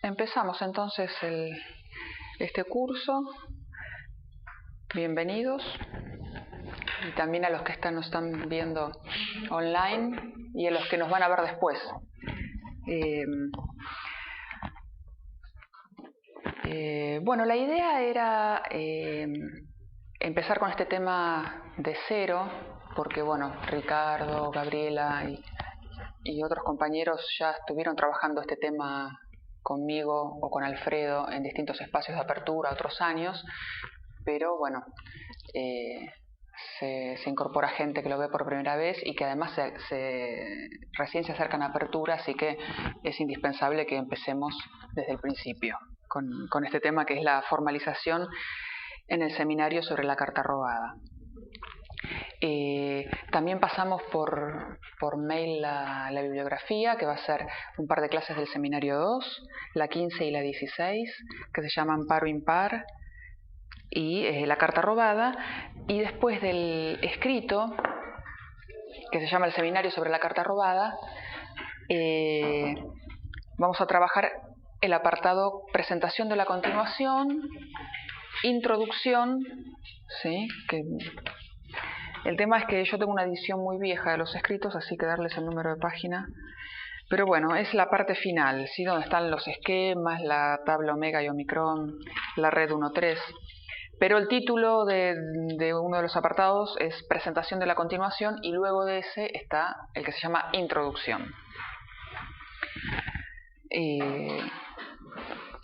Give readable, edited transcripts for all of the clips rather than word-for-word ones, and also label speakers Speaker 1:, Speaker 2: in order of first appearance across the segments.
Speaker 1: Empezamos entonces este curso. Bienvenidos. Y también a los que nos están viendo online y a los que nos van a ver después. Bueno, la idea era empezar con este tema de cero, porque bueno, Ricardo, Gabriela y otros compañeros ya estuvieron trabajando este tema conmigo o con Alfredo en distintos espacios de apertura otros años, pero bueno, se incorpora gente que lo ve por primera vez y que además recién se acercan a apertura, así que es indispensable que empecemos desde el principio con este tema que es la formalización en el seminario sobre la carta robada. También pasamos por mail la bibliografía, que va a ser un par de clases del seminario 2, la 15 y la 16, que se llaman Par o Impar, y la carta robada. Y después del escrito, que se llama el seminario sobre la carta robada, vamos a trabajar el apartado presentación de la continuación, introducción, ¿sí? Que el tema es que yo tengo una edición muy vieja de los escritos, así que darles el número de página. Pero bueno, es la parte final, ¿sí? Donde están los esquemas, la tabla omega y omicron, la red 1.3. Pero el título de uno de los apartados es presentación de la continuación y luego de ese está el que se llama introducción.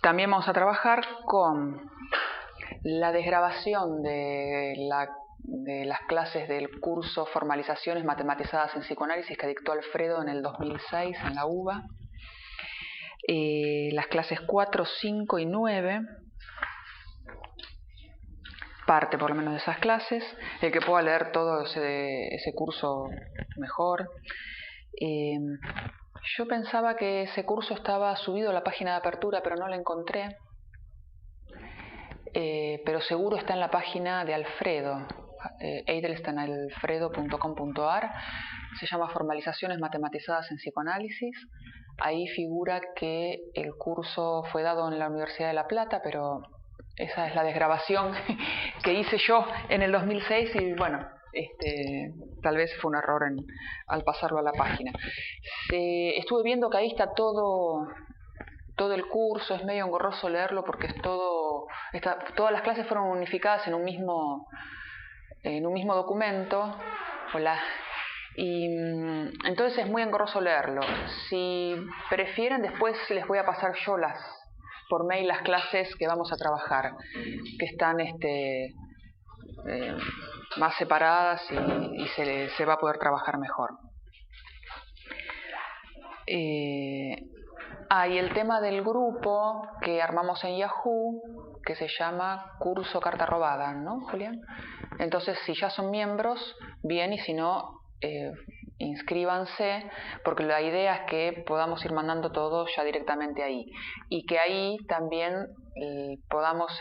Speaker 1: También vamos a trabajar con la desgrabación de las clases del curso Formalizaciones Matematizadas en Psicoanálisis que dictó Alfredo en el 2006 en la UBA. Las clases 4, 5 y 9, parte por lo menos de esas clases. El que pueda leer todo ese curso mejor. Yo pensaba que ese curso estaba subido a la página de apertura, pero no lo encontré. Pero seguro está en la página de Alfredo, edelstenalfredo.com.ar. Se llama Formalizaciones Matematizadas en Psicoanálisis. Ahí figura que el curso fue dado en la Universidad de La Plata, pero esa es la desgrabación que hice yo en el 2006 y bueno, tal vez fue un error al pasarlo a la página. Estuve viendo que ahí está todo el curso, es medio engorroso leerlo porque es todas las clases fueron unificadas en un mismo documento. Y entonces es muy engorroso leerlo. Si prefieren, después les voy a pasar yo por mail las clases que vamos a trabajar, que están más separadas y se va a poder trabajar mejor. Y el tema del grupo que armamos en Yahoo, que se llama Curso Carta Robada, ¿no, Julián? Entonces, si ya son miembros, bien, y si no, inscríbanse, porque la idea es que podamos ir mandando todo ya directamente ahí. Y que ahí también podamos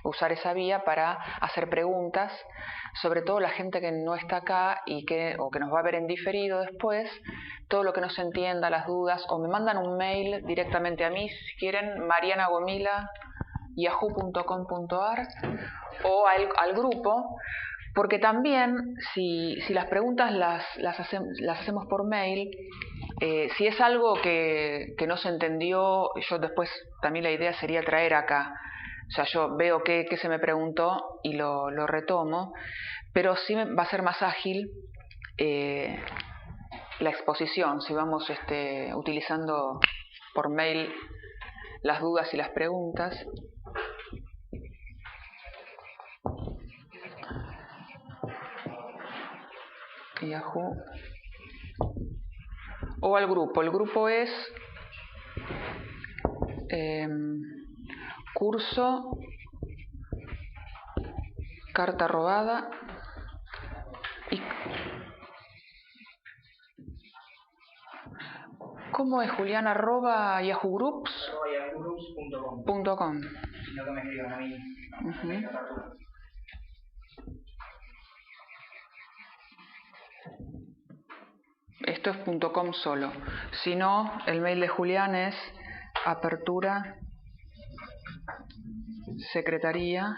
Speaker 1: usar esa vía para hacer preguntas, sobre todo la gente que no está acá o que nos va a ver en diferido después, todo lo que no se entienda, las dudas, o me mandan un mail directamente a mí, si quieren, marianagomila@yahoo.com.ar o al grupo, porque también si las preguntas las hacemos por mail, si es algo que no se entendió, yo después también la idea sería traer acá. O sea, yo veo qué se me preguntó y lo retomo, pero sí va a ser más ágil la exposición si vamos utilizando por mail las dudas y las preguntas. Yahoo o al grupo. El grupo es curso carta robada y ¿cómo es, Julián? @yahoogroups.com.
Speaker 2: Sino que me escriban a mí.
Speaker 1: Esto es .com solo. Si no, el mail de Julián es apertura secretaría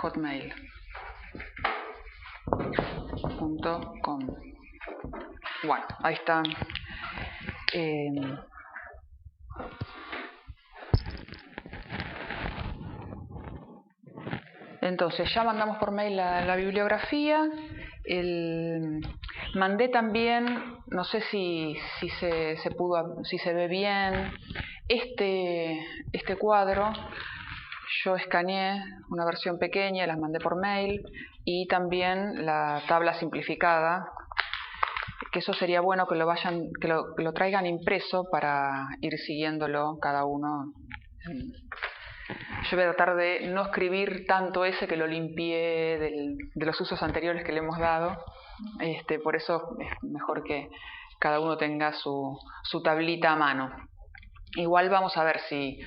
Speaker 1: @hotmail.com. Bueno, ahí está. Entonces ya mandamos por mail la bibliografía. Mandé también, no sé si se ve bien, este cuadro. Yo escaneé una versión pequeña, las mandé por mail, y también la tabla simplificada, que eso sería bueno que lo traigan impreso para ir siguiéndolo cada uno. Yo voy a tratar de no escribir tanto que lo limpié de los usos anteriores que le hemos dado. Por eso es mejor que cada uno tenga su tablita a mano. Igual vamos a ver si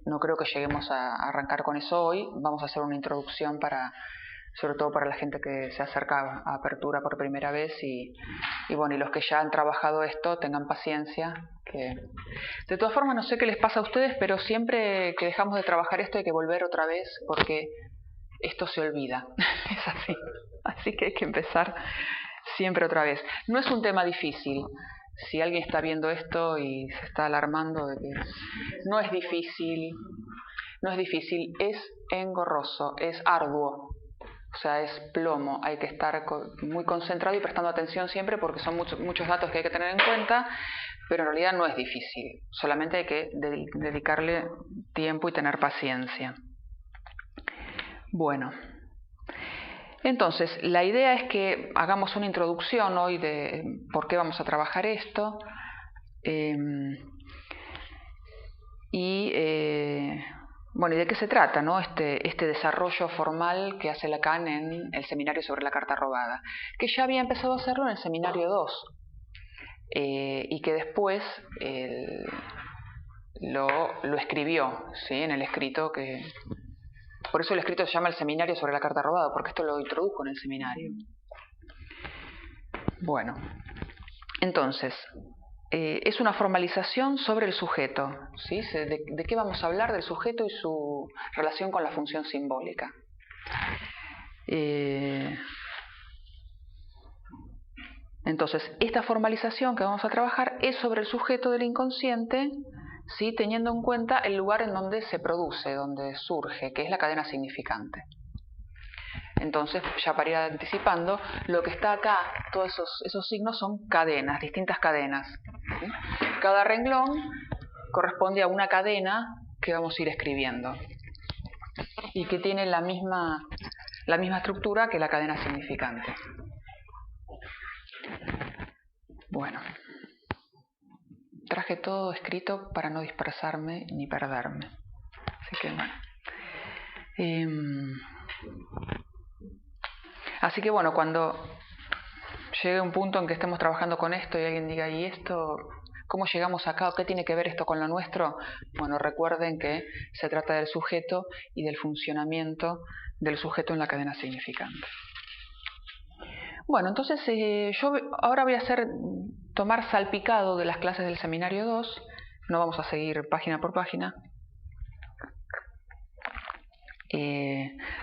Speaker 1: no creo que lleguemos a arrancar con eso hoy. Vamos a hacer una introducción sobre todo para la gente que se acerca a apertura por primera vez y los que ya han trabajado esto tengan paciencia. De todas formas, no sé qué les pasa a ustedes, pero siempre que dejamos de trabajar esto hay que volver otra vez porque esto se olvida. Es así. Así que hay que empezar siempre otra vez. No es un tema difícil. Si alguien está viendo esto y se está alarmando de que no es difícil, es engorroso, es arduo. O sea, es plomo, hay que estar muy concentrado y prestando atención siempre porque son muchos datos que hay que tener en cuenta, pero en realidad no es difícil, solamente hay que dedicarle tiempo y tener paciencia. Bueno, entonces la idea es que hagamos una introducción hoy de por qué vamos a trabajar esto ¿y de qué se trata, ¿no? Este desarrollo formal que hace Lacan en el seminario sobre la carta robada, que ya había empezado a hacerlo en el seminario 2 y que después lo escribió, ¿sí? En el escrito que... Por eso el escrito se llama el seminario sobre la carta robada, porque esto lo introdujo en el seminario. Bueno, entonces... es una formalización sobre el sujeto, ¿sí? ¿De qué vamos a hablar? Del sujeto y su relación con la función simbólica. Entonces, esta formalización que vamos a trabajar es sobre el sujeto del inconsciente, ¿sí? Teniendo en cuenta el lugar en donde se produce, donde surge, que es la cadena significante. Entonces, ya para ir anticipando, lo que está acá, todos esos signos son cadenas, distintas cadenas. ¿Sí? Cada renglón corresponde a una cadena que vamos a ir escribiendo y que tiene la misma estructura que la cadena significante. Bueno, traje todo escrito para no dispersarme ni perderme. Así que bueno. Cuando llegue un punto en que estemos trabajando con esto y alguien diga, ¿y esto? ¿Cómo llegamos acá? ¿Qué tiene que ver esto con lo nuestro? Bueno, recuerden que se trata del sujeto y del funcionamiento del sujeto en la cadena significante. Bueno, entonces yo ahora voy a tomar salpicado de las clases del seminario 2. No vamos a seguir página por página.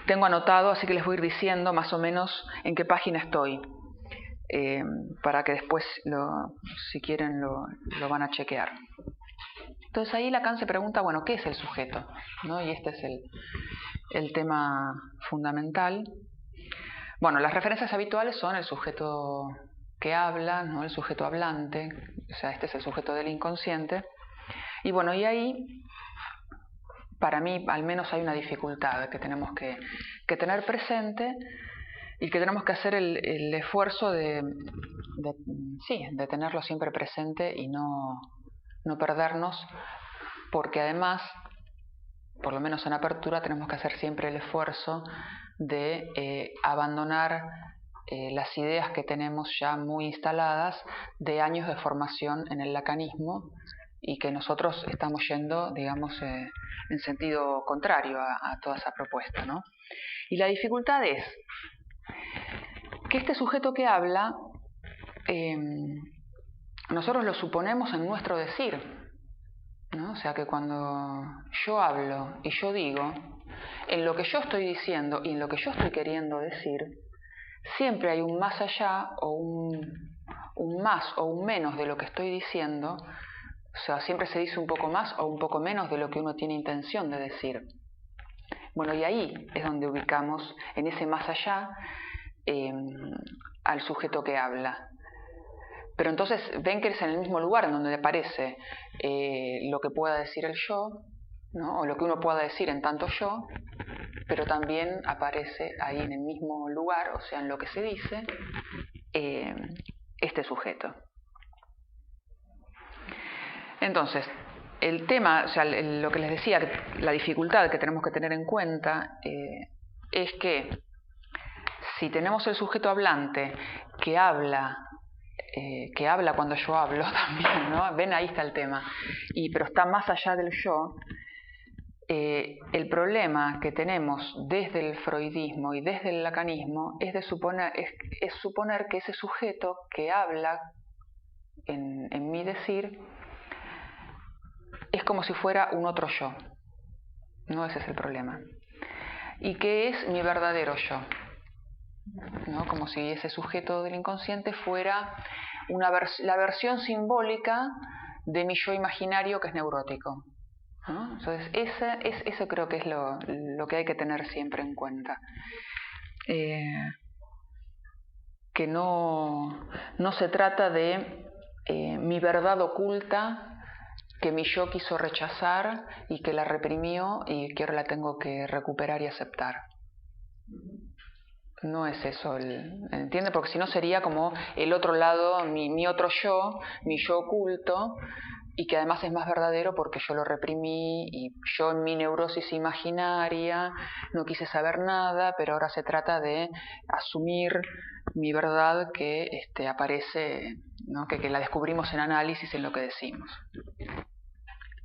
Speaker 1: Tengo anotado, así que les voy a ir diciendo más o menos en qué página estoy, para que después, si quieren, lo van a chequear. Entonces ahí Lacan se pregunta, bueno, ¿qué es el sujeto? ¿No? Y este es el tema fundamental. Bueno, las referencias habituales son el sujeto que habla, ¿no? El sujeto hablante, o sea, este es el sujeto del inconsciente. Y bueno, y ahí... Para mí, al menos, hay una dificultad que tenemos que tener presente y que tenemos que hacer el esfuerzo de tenerlo siempre presente y no perdernos, porque además, por lo menos en apertura, tenemos que hacer siempre el esfuerzo de abandonar las ideas que tenemos ya muy instaladas de años de formación en el lacanismo y que nosotros estamos yendo, digamos, en sentido contrario a toda esa propuesta, ¿no? Y la dificultad es que este sujeto que habla nosotros lo suponemos en nuestro decir, ¿no? O sea que cuando yo hablo y yo digo, en lo que yo estoy diciendo y en lo que yo estoy queriendo decir, siempre hay un más allá o un más o un menos de lo que estoy diciendo. O sea, siempre se dice un poco más o un poco menos de lo que uno tiene intención de decir. Bueno, y ahí es donde ubicamos, en ese más allá, al sujeto que habla. Pero entonces ven que es en el mismo lugar en donde aparece lo que pueda decir el yo, ¿no? O lo que uno pueda decir en tanto yo, pero también aparece ahí en el mismo lugar, o sea, en lo que se dice, este sujeto. Entonces, el tema, o sea, lo que les decía, la dificultad que tenemos que tener en cuenta es que si tenemos el sujeto hablante que habla cuando yo hablo también, ¿no? Ven, ahí está el tema, pero está más allá del yo. El problema que tenemos desde el freudismo y desde el lacanismo es suponer que ese sujeto que habla en mi decir es como si fuera un otro yo. No, ese es el problema. Y que es mi verdadero yo, ¿no? Como si ese sujeto del inconsciente fuera la versión simbólica de mi yo imaginario que es neurótico, ¿no? Entonces, eso creo que es lo que hay que tener siempre en cuenta. Que no se trata de mi verdad oculta que mi yo quiso rechazar y que la reprimió y que ahora la tengo que recuperar y aceptar. No es eso, ¿entiende? Porque si no sería como el otro lado, mi otro yo, mi yo oculto, y que además es más verdadero porque yo lo reprimí y yo en mi neurosis imaginaria no quise saber nada, pero ahora se trata de asumir mi verdad que aparece, ¿no? que la descubrimos en análisis en lo que decimos.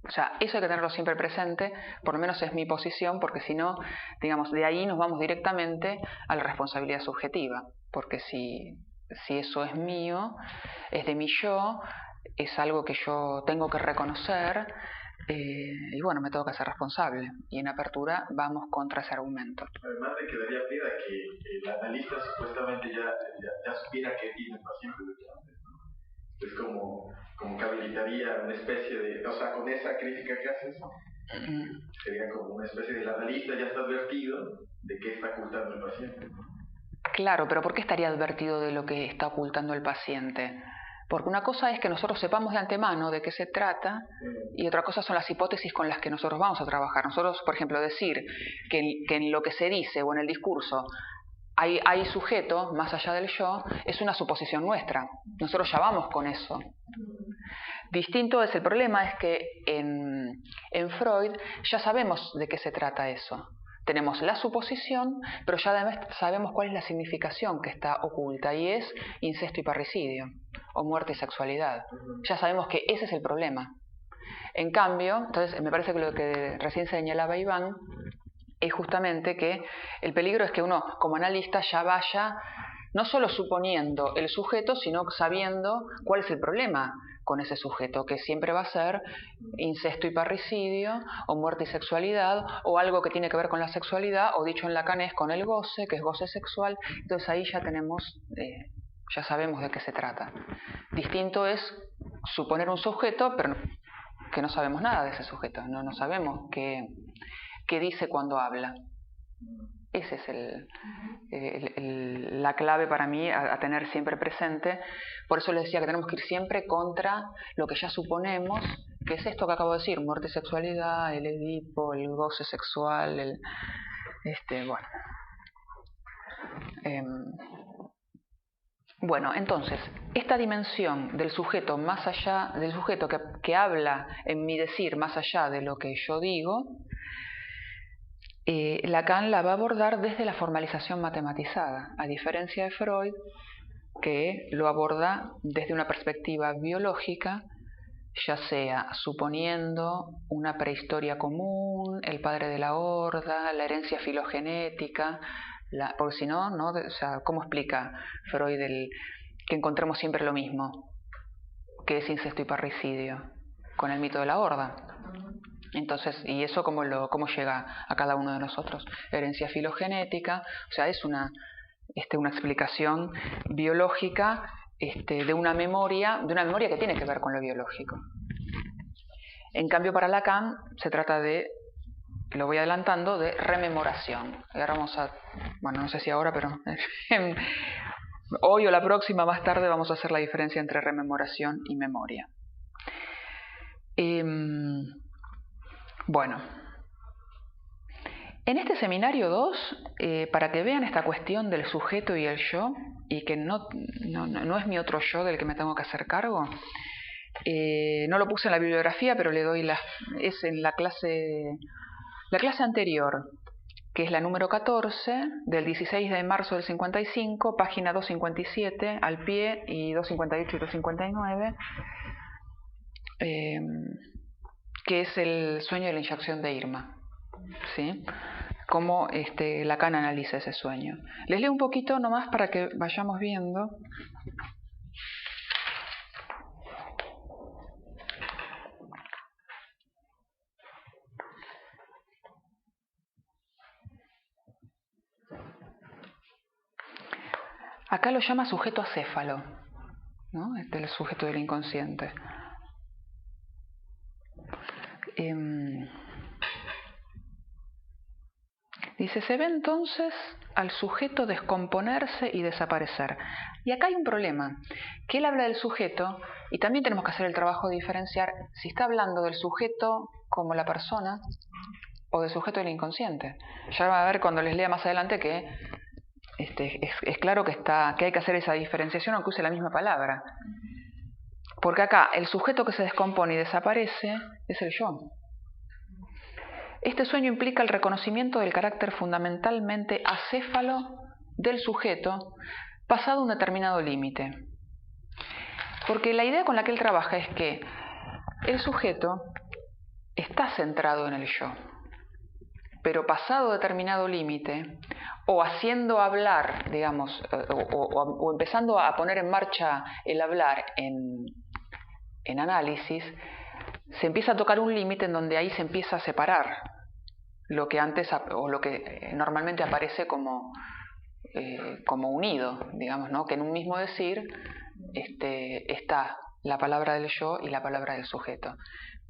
Speaker 1: O sea, eso hay que tenerlo siempre presente, por lo menos es mi posición, porque si no, digamos, de ahí nos vamos directamente a la responsabilidad subjetiva, porque si eso es mío, es de mi yo, es algo que yo tengo que reconocer, y bueno, me tengo que hacer responsable, y en apertura vamos contra ese argumento.
Speaker 2: Además de que daría pie a que el analista supuestamente ya supiera qué tiene el paciente, es como que habilitaría una especie de, o sea, con esa crítica que haces, sería como una especie de, el analista ya está advertido de qué está ocultando el paciente.
Speaker 1: Claro, pero ¿por qué estaría advertido de lo que está ocultando el paciente? Porque una cosa es que nosotros sepamos de antemano de qué se trata y otra cosa son las hipótesis con las que nosotros vamos a trabajar. Nosotros, por ejemplo, decir que en lo que se dice o en el discurso hay sujeto más allá del yo es una suposición nuestra. Nosotros ya vamos con eso. Distinto es el problema, es que en Freud ya sabemos de qué se trata eso. Tenemos la suposición, pero ya además sabemos cuál es la significación que está oculta, y es incesto y parricidio, o muerte y sexualidad. Ya sabemos que ese es el problema. En cambio, entonces me parece que lo que recién señalaba Iván es justamente que el peligro es que uno, como analista, ya vaya no solo suponiendo el sujeto, sino sabiendo cuál es el problema con ese sujeto, que siempre va a ser incesto y parricidio, o muerte y sexualidad, o algo que tiene que ver con la sexualidad, o dicho en Lacan es con el goce, que es goce sexual. Entonces ahí ya tenemos, ya sabemos de qué se trata. Distinto es suponer un sujeto, pero que no sabemos nada de ese sujeto, no sabemos qué dice cuando habla. Esa es la clave para mí a tener siempre presente. Por eso les decía que tenemos que ir siempre contra lo que ya suponemos, que es esto que acabo de decir: muerte y sexualidad, el Edipo, el goce sexual, bueno, entonces, esta dimensión del sujeto más allá, del sujeto que habla en mi decir más allá de lo que yo digo, Lacan la va a abordar desde la formalización matematizada, a diferencia de Freud, que lo aborda desde una perspectiva biológica, ya sea suponiendo una prehistoria común, el padre de la horda, la herencia filogenética, porque si no, o sea, ¿cómo explica Freud que encontremos siempre lo mismo, que es incesto y parricidio, con el mito de la horda. Entonces, ¿y eso cómo llega a cada uno de nosotros? Herencia filogenética, o sea, es una explicación biológica de una memoria que tiene que ver con lo biológico. En cambio, para Lacan se trata de, lo voy adelantando, de rememoración. Y ahora vamos a, bueno, no sé si ahora, pero hoy o la próxima, más tarde, vamos a hacer la diferencia entre rememoración y memoria. Bueno, en este seminario 2, para que vean esta cuestión del sujeto y el yo, y que no es mi otro yo del que me tengo que hacer cargo, no lo puse en la bibliografía, pero le doy es en la clase anterior, que es la número 14, del 16 de marzo del 55, página 257 al pie y 258 y 259, que es el sueño de la inyección de Irma, ¿sí? Cómo Lacan analiza ese sueño. Les leo un poquito nomás para que vayamos viendo. Acá lo llama sujeto acéfalo, ¿no? El sujeto del inconsciente. Dice, se ve entonces al sujeto descomponerse y desaparecer. Y acá hay un problema, que él habla del sujeto, y también tenemos que hacer el trabajo de diferenciar si está hablando del sujeto como la persona o del sujeto del inconsciente. Ya van a ver cuando les lea más adelante que es claro que hay que hacer esa diferenciación aunque use la misma palabra. Porque acá el sujeto que se descompone y desaparece es el yo. Este sueño implica el reconocimiento del carácter fundamentalmente acéfalo del sujeto pasado un determinado límite. Porque la idea con la que él trabaja es que el sujeto está centrado en el yo, pero pasado determinado límite, o haciendo hablar, digamos, o empezando a poner en marcha el hablar en análisis, se empieza a tocar un límite en donde ahí se empieza a separar lo que antes o lo que normalmente aparece como unido, digamos, ¿no? Que en un mismo decir está la palabra del yo y la palabra del sujeto.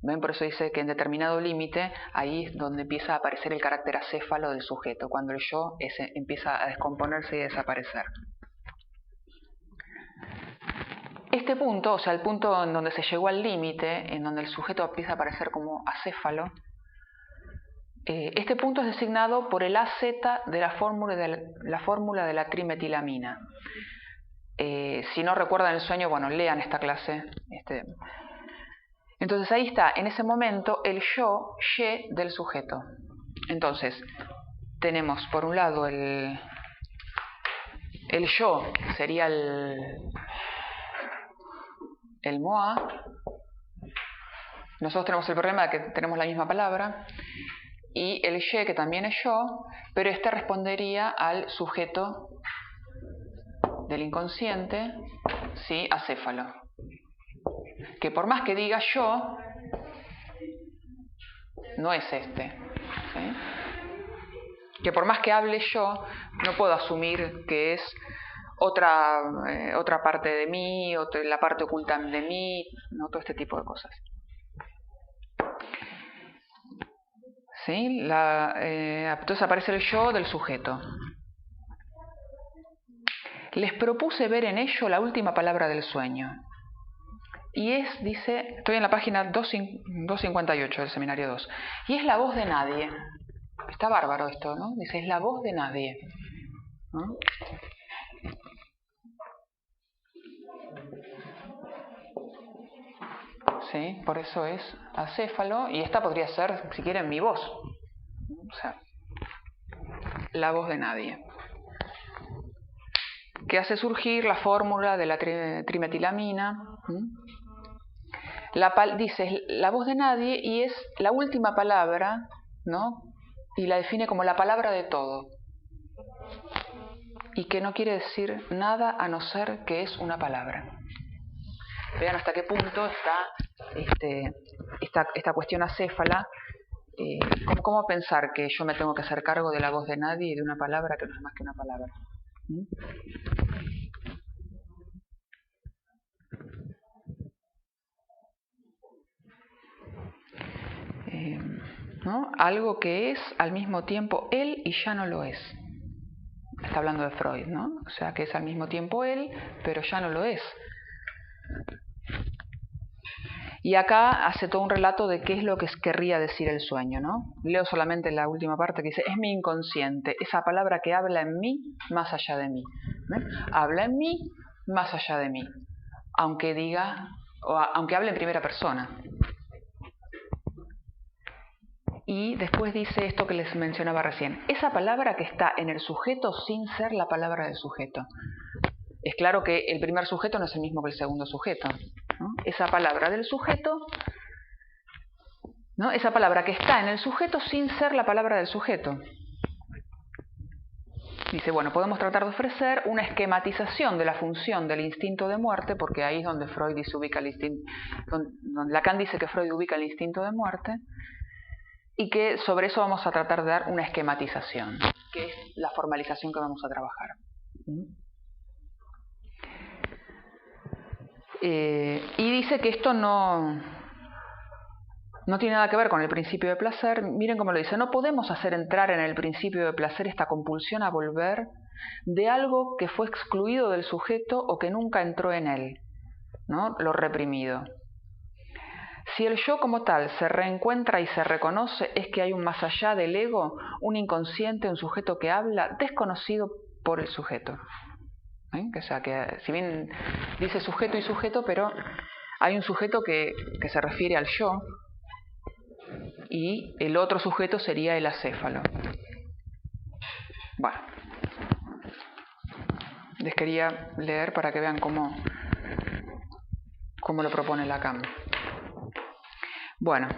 Speaker 1: ¿Ven? Por eso dice que en determinado límite ahí es donde empieza a aparecer el carácter acéfalo del sujeto, cuando el yo empieza a descomponerse y a desaparecer. Este punto, o sea, el punto en donde se llegó al límite, en donde el sujeto empieza a aparecer como acéfalo, este punto es designado por el AZ de la fórmula de la trimetilamina. Si no recuerdan el sueño, bueno, lean esta clase. Entonces ahí está, en ese momento, el yo, ye del sujeto. Entonces, tenemos por un lado el yo, sería el moa. Nosotros tenemos el problema de que tenemos la misma palabra. Y el ye, que también es yo, pero respondería al sujeto del inconsciente, ¿sí? Acéfalo. Que por más que diga yo, no es ¿sí? Que por más que hable yo, no puedo asumir que es otra parte de mí, la parte oculta de mí, ¿no? Todo este tipo de cosas. ¿Sí? Entonces aparece el yo del sujeto. Les propuse ver en ello la última palabra del sueño. Y dice, estoy en la página 258 del seminario 2, y es la voz de nadie. Está bárbaro esto, ¿no? Dice, es la voz de nadie, ¿no? Sí, por eso es acéfalo, y esta podría ser, si quieren, mi voz. O sea, la voz de nadie. Que hace surgir la fórmula de la trimetilamina. Dice, la voz de nadie, y es la última palabra, ¿no? Y la define como la palabra de todo. y que no quiere decir nada a no ser que es una palabra. Vean hasta qué punto está esta cuestión acéfala. ¿Cómo pensar que yo me tengo que hacer cargo de la voz de nadie y de una palabra que no es más que una palabra? ¿No? Algo que es al mismo tiempo él y ya no lo es. Está hablando de Freud, ¿no? O sea, que es al mismo tiempo él, pero ya no lo es. Y acá hace todo un relato de qué es lo que querría decir el sueño, ¿no? Leo solamente la última parte que dice, es mi inconsciente, esa palabra que habla en mí más allá de mí. Habla en mí más allá de mí, aunque diga, aunque hable en primera persona. Y después dice esto que les mencionaba recién, esa palabra que está en el sujeto sin ser la palabra del sujeto. Es claro que el primer sujeto no es el mismo que el segundo sujeto, ¿no? Esa palabra del sujeto, ¿no? Esa palabra que está en el sujeto sin ser la palabra del sujeto. Dice, bueno, podemos tratar de ofrecer una esquematización de la función del instinto de muerte, porque ahí es donde Freud ubica el instinto, donde Lacan dice que Freud ubica el instinto de muerte, y que sobre eso vamos a tratar de dar una esquematización, que es la formalización que vamos a trabajar. Y dice que esto no tiene nada que ver con el principio de placer. Miren cómo lo dice, no podemos hacer entrar en el principio de placer esta compulsión a volver de algo que fue excluido del sujeto o que nunca entró en él, ¿no? Lo reprimido. Si el yo como tal se reencuentra y se reconoce, es que hay un más allá del ego, un inconsciente, un sujeto que habla, desconocido por el sujeto. O sea, que si bien dice sujeto y sujeto, pero hay un sujeto que se refiere al yo, y el otro sujeto sería el acéfalo. Bueno, les quería leer para que vean cómo lo propone Lacan. Bueno,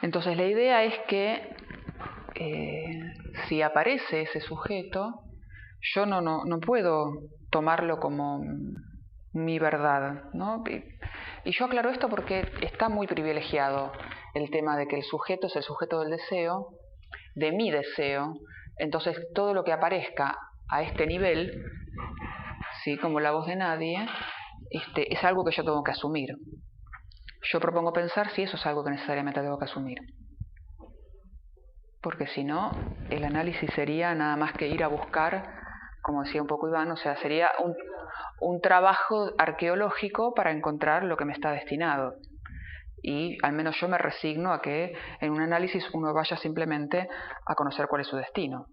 Speaker 1: entonces la idea es que si aparece ese sujeto, yo no puedo tomarlo como mi verdad, ¿no? Y yo aclaro esto porque está muy privilegiado el tema de que el sujeto es el sujeto del deseo, de mi deseo. Entonces todo lo que aparezca a este nivel, ¿sí? Como la voz de nadie, es algo que yo tengo que asumir. Yo propongo pensar si eso es algo que necesariamente tengo que asumir. Porque si no, el análisis sería nada más que ir a buscar, como decía un poco Iván, o sea, sería un trabajo arqueológico para encontrar lo que me está destinado. Y al menos yo me resigno a que en un análisis uno vaya simplemente a conocer cuál es su destino,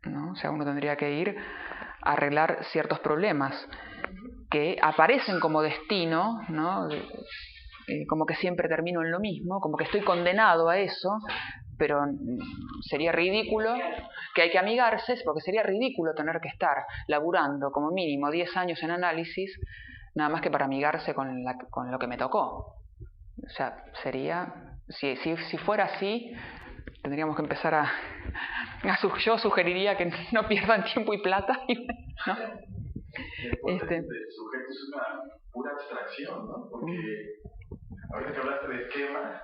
Speaker 1: ¿no? O sea, uno tendría que ir a arreglar ciertos problemas que aparecen como destino, ¿no? Como que siempre termino en lo mismo, como que estoy condenado a eso, pero sería ridículo, que hay que amigarse, porque sería ridículo tener que estar laburando como mínimo 10 años en análisis, nada más que para amigarse con lo que me tocó. O sea, sería, si fuera así, tendríamos que empezar yo sugeriría que no pierdan tiempo y plata, ¿no?
Speaker 2: El sujeto es una pura abstracción, ¿no? Porque ahorita que hablaste de esquema,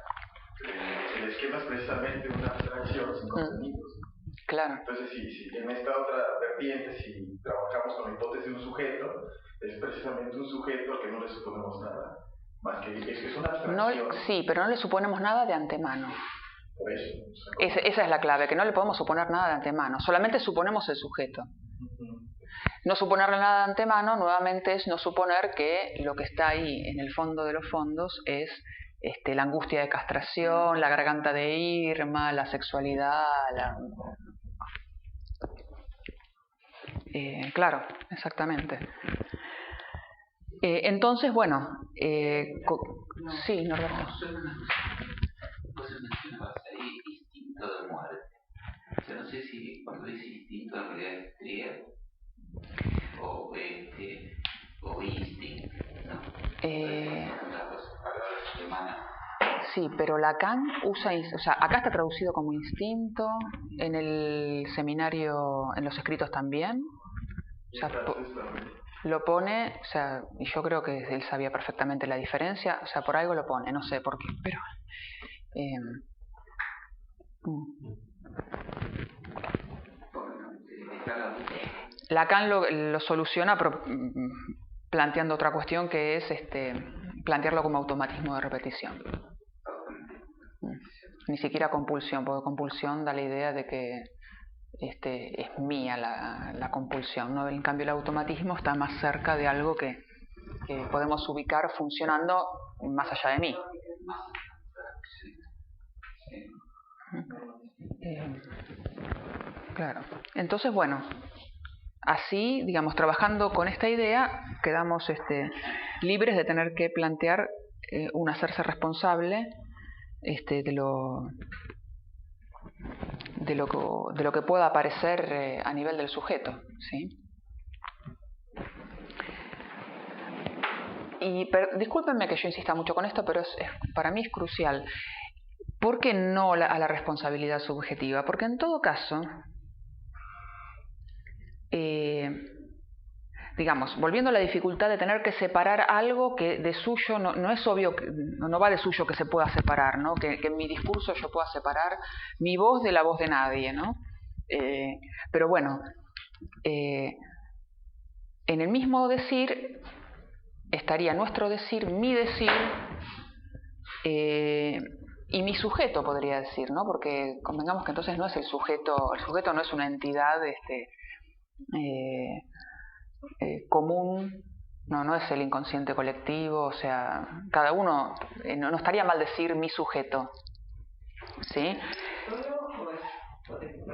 Speaker 2: el esquema es precisamente una abstracción sin contenidos.
Speaker 1: Claro.
Speaker 2: Entonces, si en esta otra vertiente, si trabajamos con la hipótesis de un sujeto, es precisamente un sujeto al que no le suponemos nada, más que es una abstracción.
Speaker 1: Sí, pero no le suponemos nada de antemano.
Speaker 2: Por eso.
Speaker 1: Esa es la clave, que no le podemos suponer nada de antemano, solamente suponemos el sujeto. No suponerle nada de antemano, nuevamente, es no suponer que lo que está ahí en el fondo de los fondos es la angustia de castración, la garganta de Irma, la sexualidad, claro, exactamente. Entonces, bueno, sí, Norberto.
Speaker 3: Vos mencionabas ahí instinto de muerte. Yo no sé si Y cuando dice instinto, en realidad es trier o instinct, ¿no?
Speaker 1: Sí, pero Lacan usa, o sea, acá está traducido como instinto, en el seminario, en los escritos también. O sea, lo pone, o sea, y yo creo que él sabía perfectamente la diferencia, o sea, por algo lo pone, no sé por qué, pero... Lacan lo soluciona planteando otra cuestión que es plantearlo como automatismo de repetición. Ni siquiera compulsión, porque compulsión da la idea de que es mía la compulsión, ¿no? En cambio el automatismo está más cerca de algo que podemos ubicar funcionando más allá de mí. Claro. Entonces, bueno, así, digamos, trabajando con esta idea, quedamos libres de tener que plantear un hacerse responsable de lo que pueda aparecer a nivel del sujeto, ¿sí? Y discúlpenme que yo insista mucho con esto, pero para mí es crucial. ¿Por qué no a la responsabilidad subjetiva? Porque en todo caso, digamos, volviendo a la dificultad de tener que separar algo que de suyo no es obvio, no va de suyo que se pueda separar, ¿no? Que en mi discurso yo pueda separar mi voz de la voz de nadie, ¿no? Pero bueno, en el mismo decir estaría nuestro decir, mi decir y mi sujeto, podría decir, ¿no? Porque convengamos que entonces no es el sujeto no es una entidad común, no es el inconsciente colectivo, o sea, cada uno, no estaría mal decir mi sujeto, ¿sí?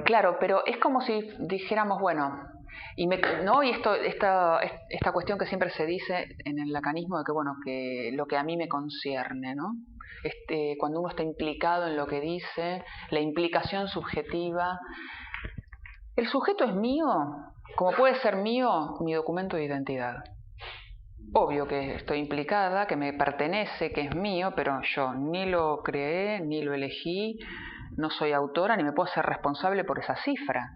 Speaker 1: Claro, pero es como si dijéramos, bueno, y esta cuestión que siempre se dice en el lacanismo de que, bueno, que lo que a mí me concierne, ¿no? Cuando uno está implicado en lo que dice, la implicación subjetiva. El sujeto es mío, como puede ser mío mi documento de identidad. Obvio que estoy implicada, que me pertenece, que es mío, pero yo ni lo creé, ni lo elegí, no soy autora, ni me puedo ser responsable por esa cifra.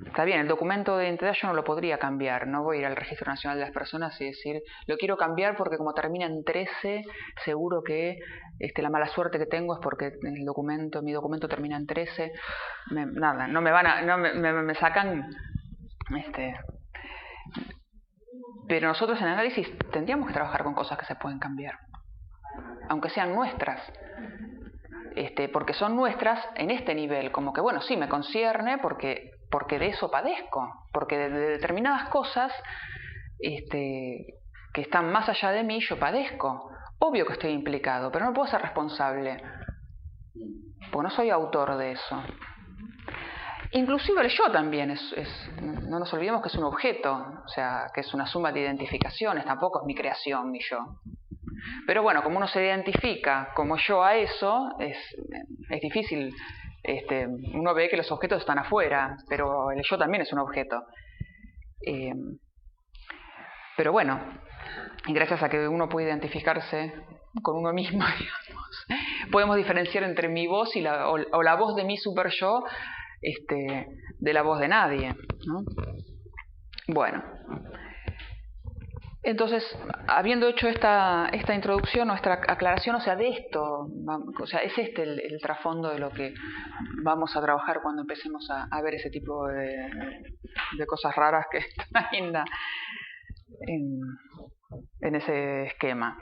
Speaker 1: Está bien, el documento de identidad yo no lo podría cambiar, no voy a ir al Registro Nacional de las Personas y decir, lo quiero cambiar porque como termina en 13, seguro que la mala suerte que tengo es porque mi documento termina en 13, nada, no me van a, me sacan, pero nosotros en análisis tendríamos que trabajar con cosas que se pueden cambiar, aunque sean nuestras. Porque son nuestras en este nivel, como que bueno, sí, me concierne porque de eso padezco, porque de determinadas cosas que están más allá de mí yo padezco. Obvio que estoy implicado, pero no puedo ser responsable, porque no soy autor de eso. Inclusive el yo también no nos olvidemos que es un objeto, o sea, que es una suma de identificaciones, tampoco es mi creación, mi yo. Pero bueno, como uno se identifica como yo a eso, es difícil. Uno ve que los objetos están afuera, pero el yo también es un objeto. Pero bueno, y gracias a que uno puede identificarse con uno mismo, digamos, podemos diferenciar entre mi voz y la voz de mi super yo de la voz de nadie, ¿no? Bueno. Entonces, habiendo hecho esta introducción, nuestra aclaración, o sea, de esto, o sea, es el trasfondo de lo que vamos a trabajar cuando empecemos a ver ese tipo de cosas raras que están ahí en ese esquema.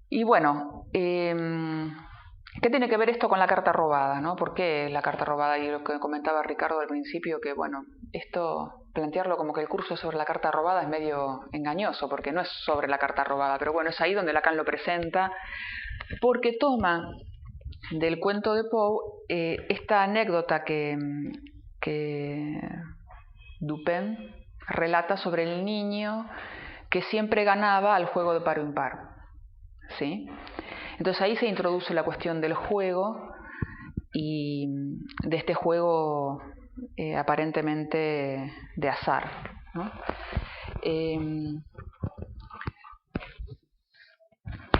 Speaker 1: Y bueno, ¿qué tiene que ver esto con la carta robada, ¿no? ¿Por qué la carta robada? Y lo que comentaba Ricardo al principio, que bueno, plantearlo como que el curso es sobre la carta robada es medio engañoso, porque no es sobre la carta robada, pero bueno, es ahí donde Lacan lo presenta, porque toma del cuento de Poe esta anécdota que Dupin relata sobre el niño que siempre ganaba al juego de par o impar, ¿sí? Entonces ahí se introduce la cuestión del juego y de este juego aparentemente de azar, ¿no?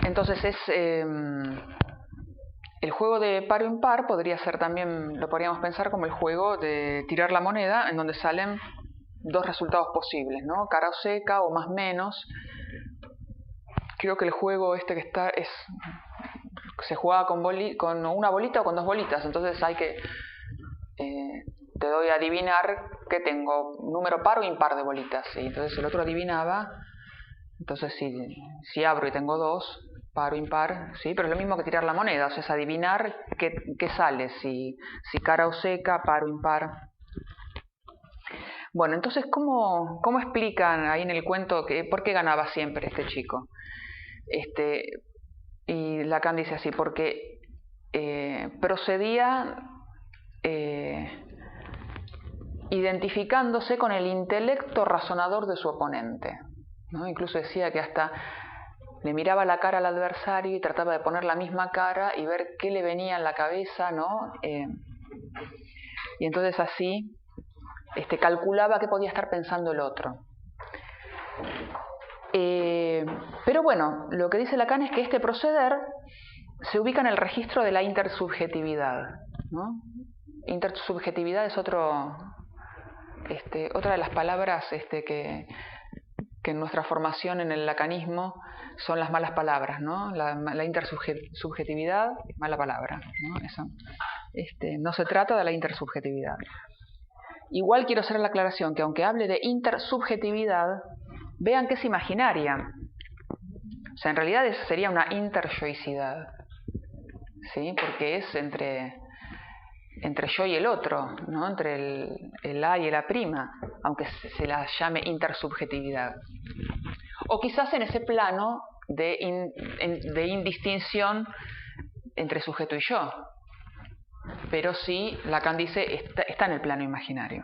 Speaker 1: Entonces el juego de par o impar podría ser también, lo podríamos pensar como el juego de tirar la moneda, en donde salen dos resultados posibles, ¿no? Cara o seca o más menos. Creo que el juego que está se juega con una bolita o con dos bolitas, entonces hay que te doy a adivinar que tengo número par o impar de bolitas, y entonces el otro adivinaba. Entonces si abro y tengo dos, par o impar, sí, pero es lo mismo que tirar la moneda, o sea, es adivinar qué sale, si cara o seca, par o impar. Bueno, entonces, ¿cómo explican ahí en el cuento por qué ganaba siempre este chico? Y Lacan dice así, porque procedía identificándose con el intelecto razonador de su oponente, ¿no? Incluso decía que hasta le miraba la cara al adversario y trataba de poner la misma cara y ver qué le venía en la cabeza, ¿no? Y entonces así calculaba qué podía estar pensando el otro. Pero bueno, lo que dice Lacan es que este proceder se ubica en el registro de la intersubjetividad, ¿no? Intersubjetividad es otra de las palabras que en nuestra formación en el lacanismo son las malas palabras, ¿no? La intersubjetividad es mala palabra, ¿no? Eso. No se trata de la intersubjetividad. Igual quiero hacer la aclaración que aunque hable de intersubjetividad, vean que es imaginaria. O sea, en realidad sería una interyoicidad, ¿sí? Porque es entre yo y el otro, ¿no? Entre el A y el A', aunque se la llame intersubjetividad. O quizás en ese plano de indistinción entre sujeto y yo. Pero sí, Lacan dice, está en el plano imaginario.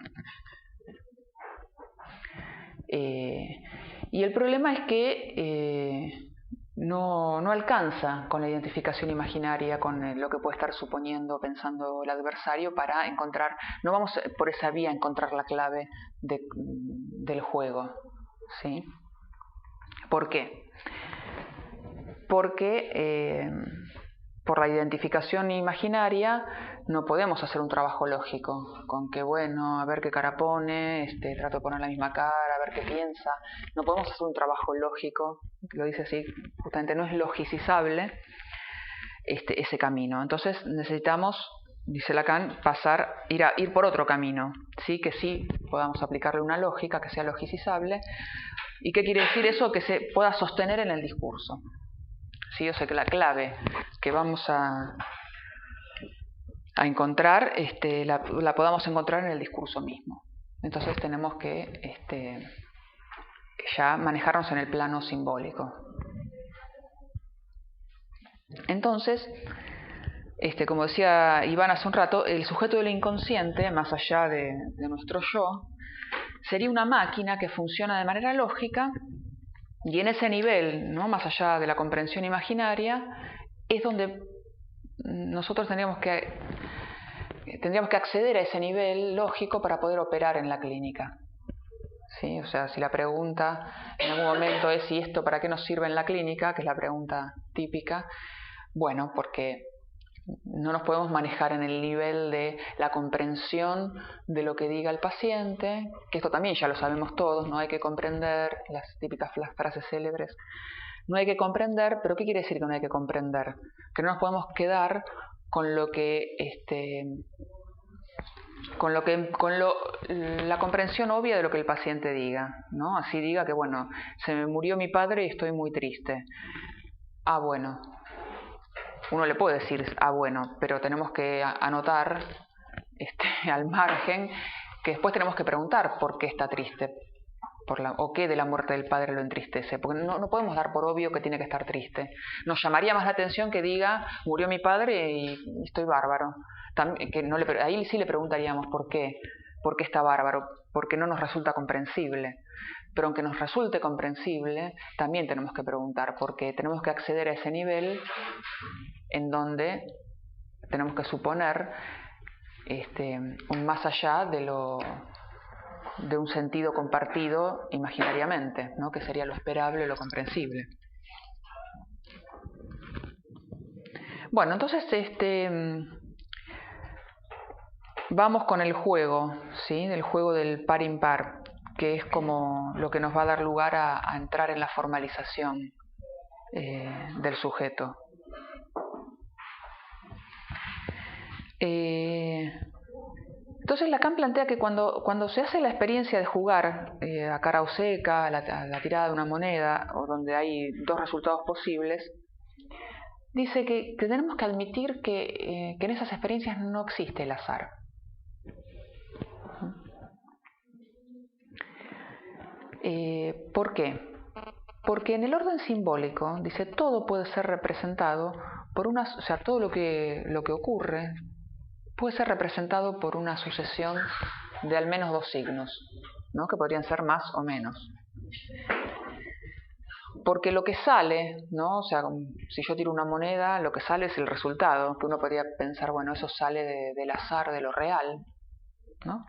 Speaker 1: Y el problema es que no alcanza con la identificación imaginaria, con lo que puede estar suponiendo, pensando el adversario, para encontrar, no vamos por esa vía a encontrar la clave del juego, ¿sí? ¿Por qué? Porque por la identificación imaginaria no podemos hacer un trabajo lógico con que, bueno, a ver qué cara pone, trato de poner la misma cara, a ver qué piensa. No podemos hacer un trabajo lógico, lo dice así, justamente no es logicizable ese camino. Entonces necesitamos, dice Lacan, ir por otro camino, ¿sí? Que sí podamos aplicarle una lógica que sea logicizable. ¿Y qué quiere decir eso? Que se pueda sostener en el discurso. Sí, o sea que la clave que vamos a encontrar la podamos encontrar en el discurso mismo. Entonces tenemos que ya manejarnos en el plano simbólico. Entonces, como decía Iván hace un rato, el sujeto del inconsciente, más allá de nuestro yo, sería una máquina que funciona de manera lógica. Y en ese nivel, ¿no? Más allá de la comprensión imaginaria, es donde nosotros tendríamos que acceder a ese nivel lógico para poder operar en la clínica. ¿Sí? O sea, si la pregunta en algún momento es ¿y esto para qué nos sirve en la clínica?, que es la pregunta típica, bueno, porque no nos podemos manejar en el nivel de la comprensión de lo que diga el paciente, que esto también ya lo sabemos todos, no hay que comprender, las típicas frases célebres, no hay que comprender, pero ¿qué quiere decir que no hay que comprender? Que no nos podemos quedar con lo que la comprensión obvia de lo que el paciente diga, ¿no? Así diga que, bueno, se me murió mi padre y estoy muy triste. Ah, bueno. Uno le puede decir, bueno, pero tenemos que anotar al margen que después tenemos que preguntar por qué está triste o qué de la muerte del padre lo entristece, porque no podemos dar por obvio que tiene que estar triste. Nos llamaría más la atención que diga, murió mi padre y estoy bárbaro. Ahí sí le preguntaríamos por qué está bárbaro, porque no nos resulta comprensible. Pero aunque nos resulte comprensible, también tenemos que preguntar, porque tenemos que acceder a ese nivel en donde tenemos que suponer un más allá de un sentido compartido imaginariamente, ¿no? Que sería lo esperable, lo comprensible. Bueno, entonces vamos con el juego, ¿sí? El juego del par impar, que es como lo que nos va a dar lugar a entrar en la formalización del sujeto. Entonces Lacan plantea que cuando se hace la experiencia de jugar a cara o seca, a la tirada de una moneda, o donde hay dos resultados posibles, dice que tenemos que admitir que en esas experiencias no existe el azar. ¿Por qué? Porque en el orden simbólico, dice, todo puede ser representado por todo lo que ocurre puede ser representado por una sucesión de al menos dos signos, ¿no? Que podrían ser más o menos. Porque lo que sale, ¿no? O sea, si yo tiro una moneda, lo que sale es el resultado, que uno podría pensar, bueno, eso sale del azar, de lo real, ¿no?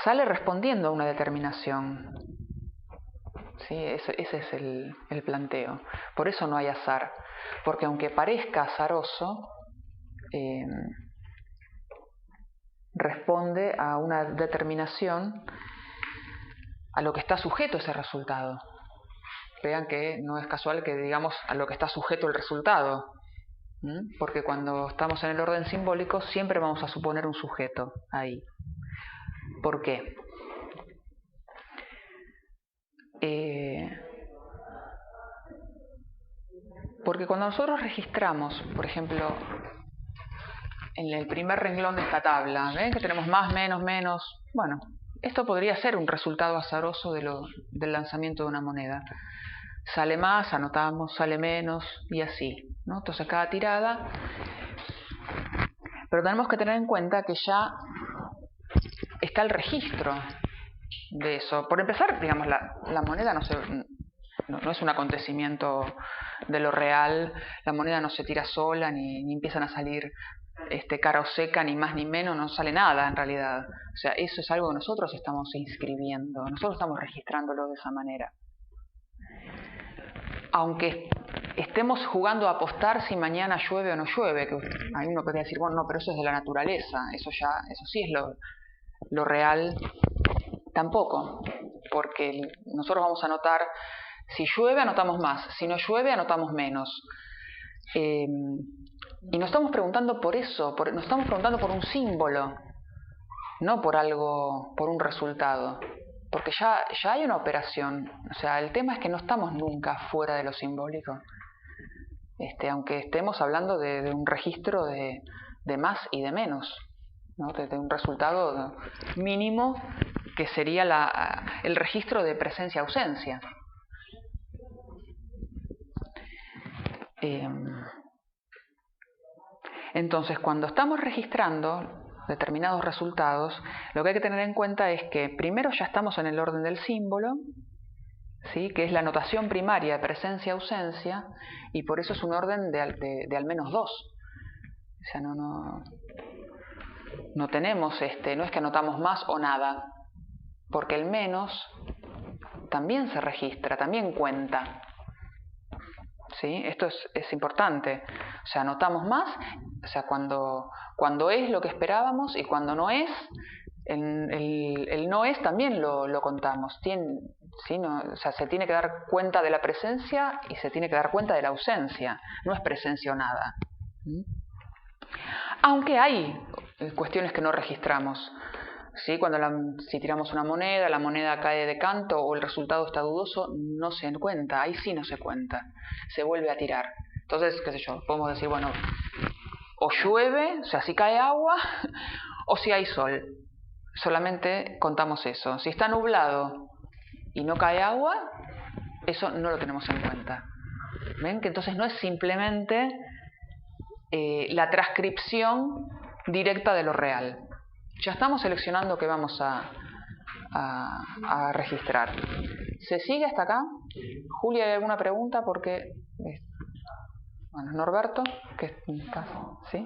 Speaker 1: Sale respondiendo a una determinación. ¿Sí? Ese es el planteo. Por eso no hay azar, porque aunque parezca azaroso, responde a una determinación a lo que está sujeto ese resultado. Vean que no es casual que digamos a lo que está sujeto el resultado, porque cuando estamos en el orden simbólico siempre vamos a suponer un sujeto ahí. ¿Por qué? Porque cuando nosotros registramos, por ejemplo, en el primer renglón de esta tabla, ¿ven que tenemos más, menos, menos? Bueno, esto podría ser un resultado azaroso del lanzamiento de una moneda. Sale más, anotamos, sale menos y así, ¿no? Entonces cada tirada. Pero tenemos que tener en cuenta que ya está el registro de eso. Por empezar, digamos, la moneda no es un acontecimiento de lo real. La moneda no se tira sola, ni empiezan a salir cara o seca, ni más ni menos, no sale nada en realidad. O sea, eso es algo que nosotros estamos inscribiendo, nosotros estamos registrándolo de esa manera. Aunque estemos jugando a apostar si mañana llueve o no llueve, que ahí uno podría decir, bueno, no, pero eso es de la naturaleza, eso sí es lo real. Tampoco, porque nosotros vamos a anotar, si llueve anotamos más, si no llueve anotamos menos. Y nos estamos preguntando por eso, nos estamos preguntando por un símbolo, no por algo, por un resultado. Porque ya hay una operación. O sea, el tema es que no estamos nunca fuera de lo simbólico. Aunque estemos hablando de un registro de más y de menos, ¿no? De un resultado mínimo que sería el registro de presencia-ausencia. Entonces, cuando estamos registrando determinados resultados, lo que hay que tener en cuenta es que primero ya estamos en el orden del símbolo, ¿sí? Que es la notación primaria de presencia-ausencia, y por eso es un orden de al menos dos. O sea, no tenemos no es que anotamos más o nada, porque el menos también se registra, también cuenta. ¿Sí? Esto es importante. O sea, anotamos más, o sea, cuando es lo que esperábamos, y cuando no es, el no es también lo contamos. ¿Sí? O sea, se tiene que dar cuenta de la presencia y se tiene que dar cuenta de la ausencia. No es presencia o nada. Aunque hay cuestiones que no registramos. ¿Sí? Si tiramos una moneda, la moneda cae de canto o el resultado está dudoso, no se cuenta, ahí sí no se cuenta, se vuelve a tirar. Entonces, qué sé yo, podemos decir, bueno, o llueve, o sea, si cae agua, o si hay sol. Solamente contamos eso. Si está nublado y no cae agua, eso no lo tenemos en cuenta. ¿Ven? Que entonces no es simplemente la transcripción directa de lo real. Ya estamos seleccionando qué vamos a registrar. ¿Se sigue hasta acá? Julia, ¿hay alguna pregunta? Porque Bueno, Norberto, ¿qué estás? ¿Sí?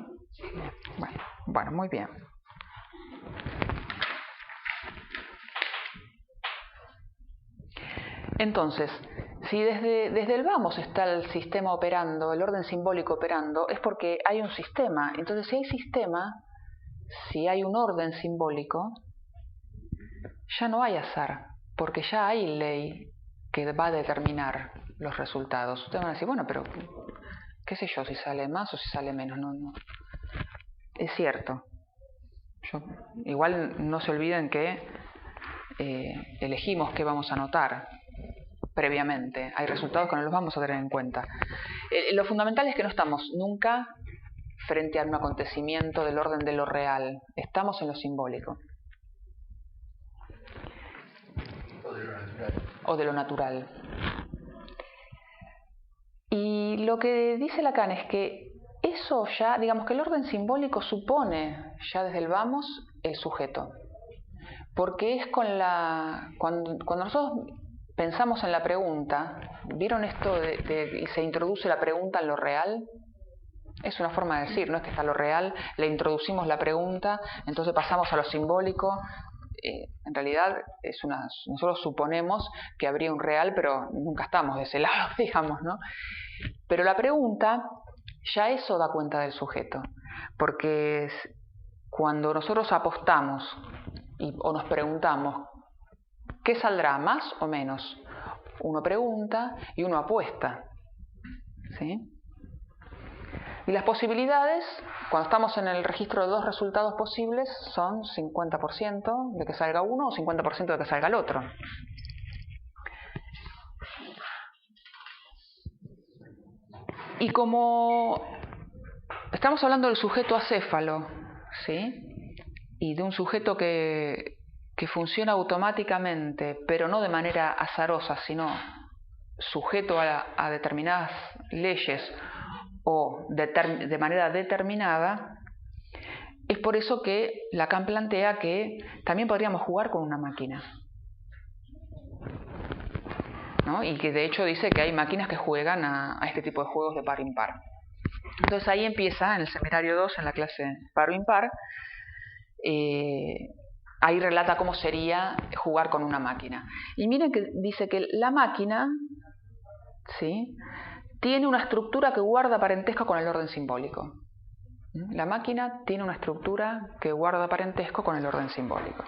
Speaker 1: Bueno, muy bien. Entonces, si desde el vamos está el sistema operando, el orden simbólico operando, es porque hay un sistema. Entonces, si hay sistema, si hay un orden simbólico, ya no hay azar, porque ya hay ley que va a determinar los resultados. Ustedes van a decir, bueno, pero qué sé yo, si sale más o si sale menos. No. Es cierto. Igual no se olviden que elegimos qué vamos a anotar previamente. Hay resultados que no los vamos a tener en cuenta. Lo fundamental es que no estamos nunca frente a un acontecimiento del orden de lo real. Estamos en lo simbólico. O de lo natural. Y lo que dice Lacan es que eso ya, digamos que el orden simbólico supone ya desde el vamos el sujeto. Porque es cuando nosotros pensamos en la pregunta, ¿vieron esto de se introduce la pregunta en lo real? Es una forma de decir, no es que está lo real, le introducimos la pregunta, entonces pasamos a lo simbólico. En realidad nosotros suponemos que habría un real, pero nunca estamos de ese lado, digamos, ¿no? Pero la pregunta, ya eso da cuenta del sujeto, porque cuando nosotros apostamos o nos preguntamos, ¿qué saldrá, más o menos? Uno pregunta y uno apuesta, ¿sí? Y las posibilidades, cuando estamos en el registro de dos resultados posibles, son 50% de que salga uno o 50% de que salga el otro. Y como estamos hablando del sujeto acéfalo, ¿sí? Y de un sujeto que funciona automáticamente, pero no de manera azarosa, sino sujeto a determinadas leyes o de manera determinada, es por eso que Lacan plantea que también podríamos jugar con una máquina, ¿no? Y que de hecho dice que hay máquinas que juegan a este tipo de juegos de par impar. Entonces ahí empieza, en el seminario 2, en la clase paro impar, ahí relata cómo sería jugar con una máquina. Y miren que dice que la máquina, ¿sí?, tiene una estructura que guarda parentesco con el orden simbólico. La máquina tiene una estructura que guarda parentesco con el orden simbólico.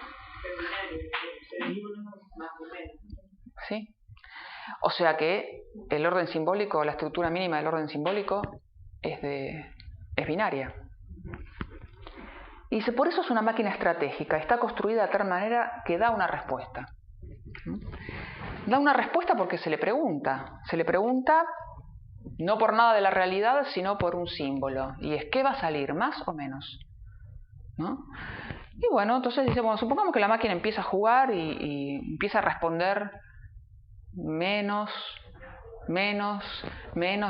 Speaker 1: ¿Sí? O sea que el orden simbólico, la estructura mínima del orden simbólico es binaria. Y dice, por eso es una máquina estratégica, está construida de tal manera que da una respuesta. Da una respuesta porque se le pregunta no por nada de la realidad, sino por un símbolo. Y es, ¿qué va a salir? ¿Más o menos? ¿No? Y bueno, entonces dice, bueno, supongamos que la máquina empieza a jugar y empieza a responder menos.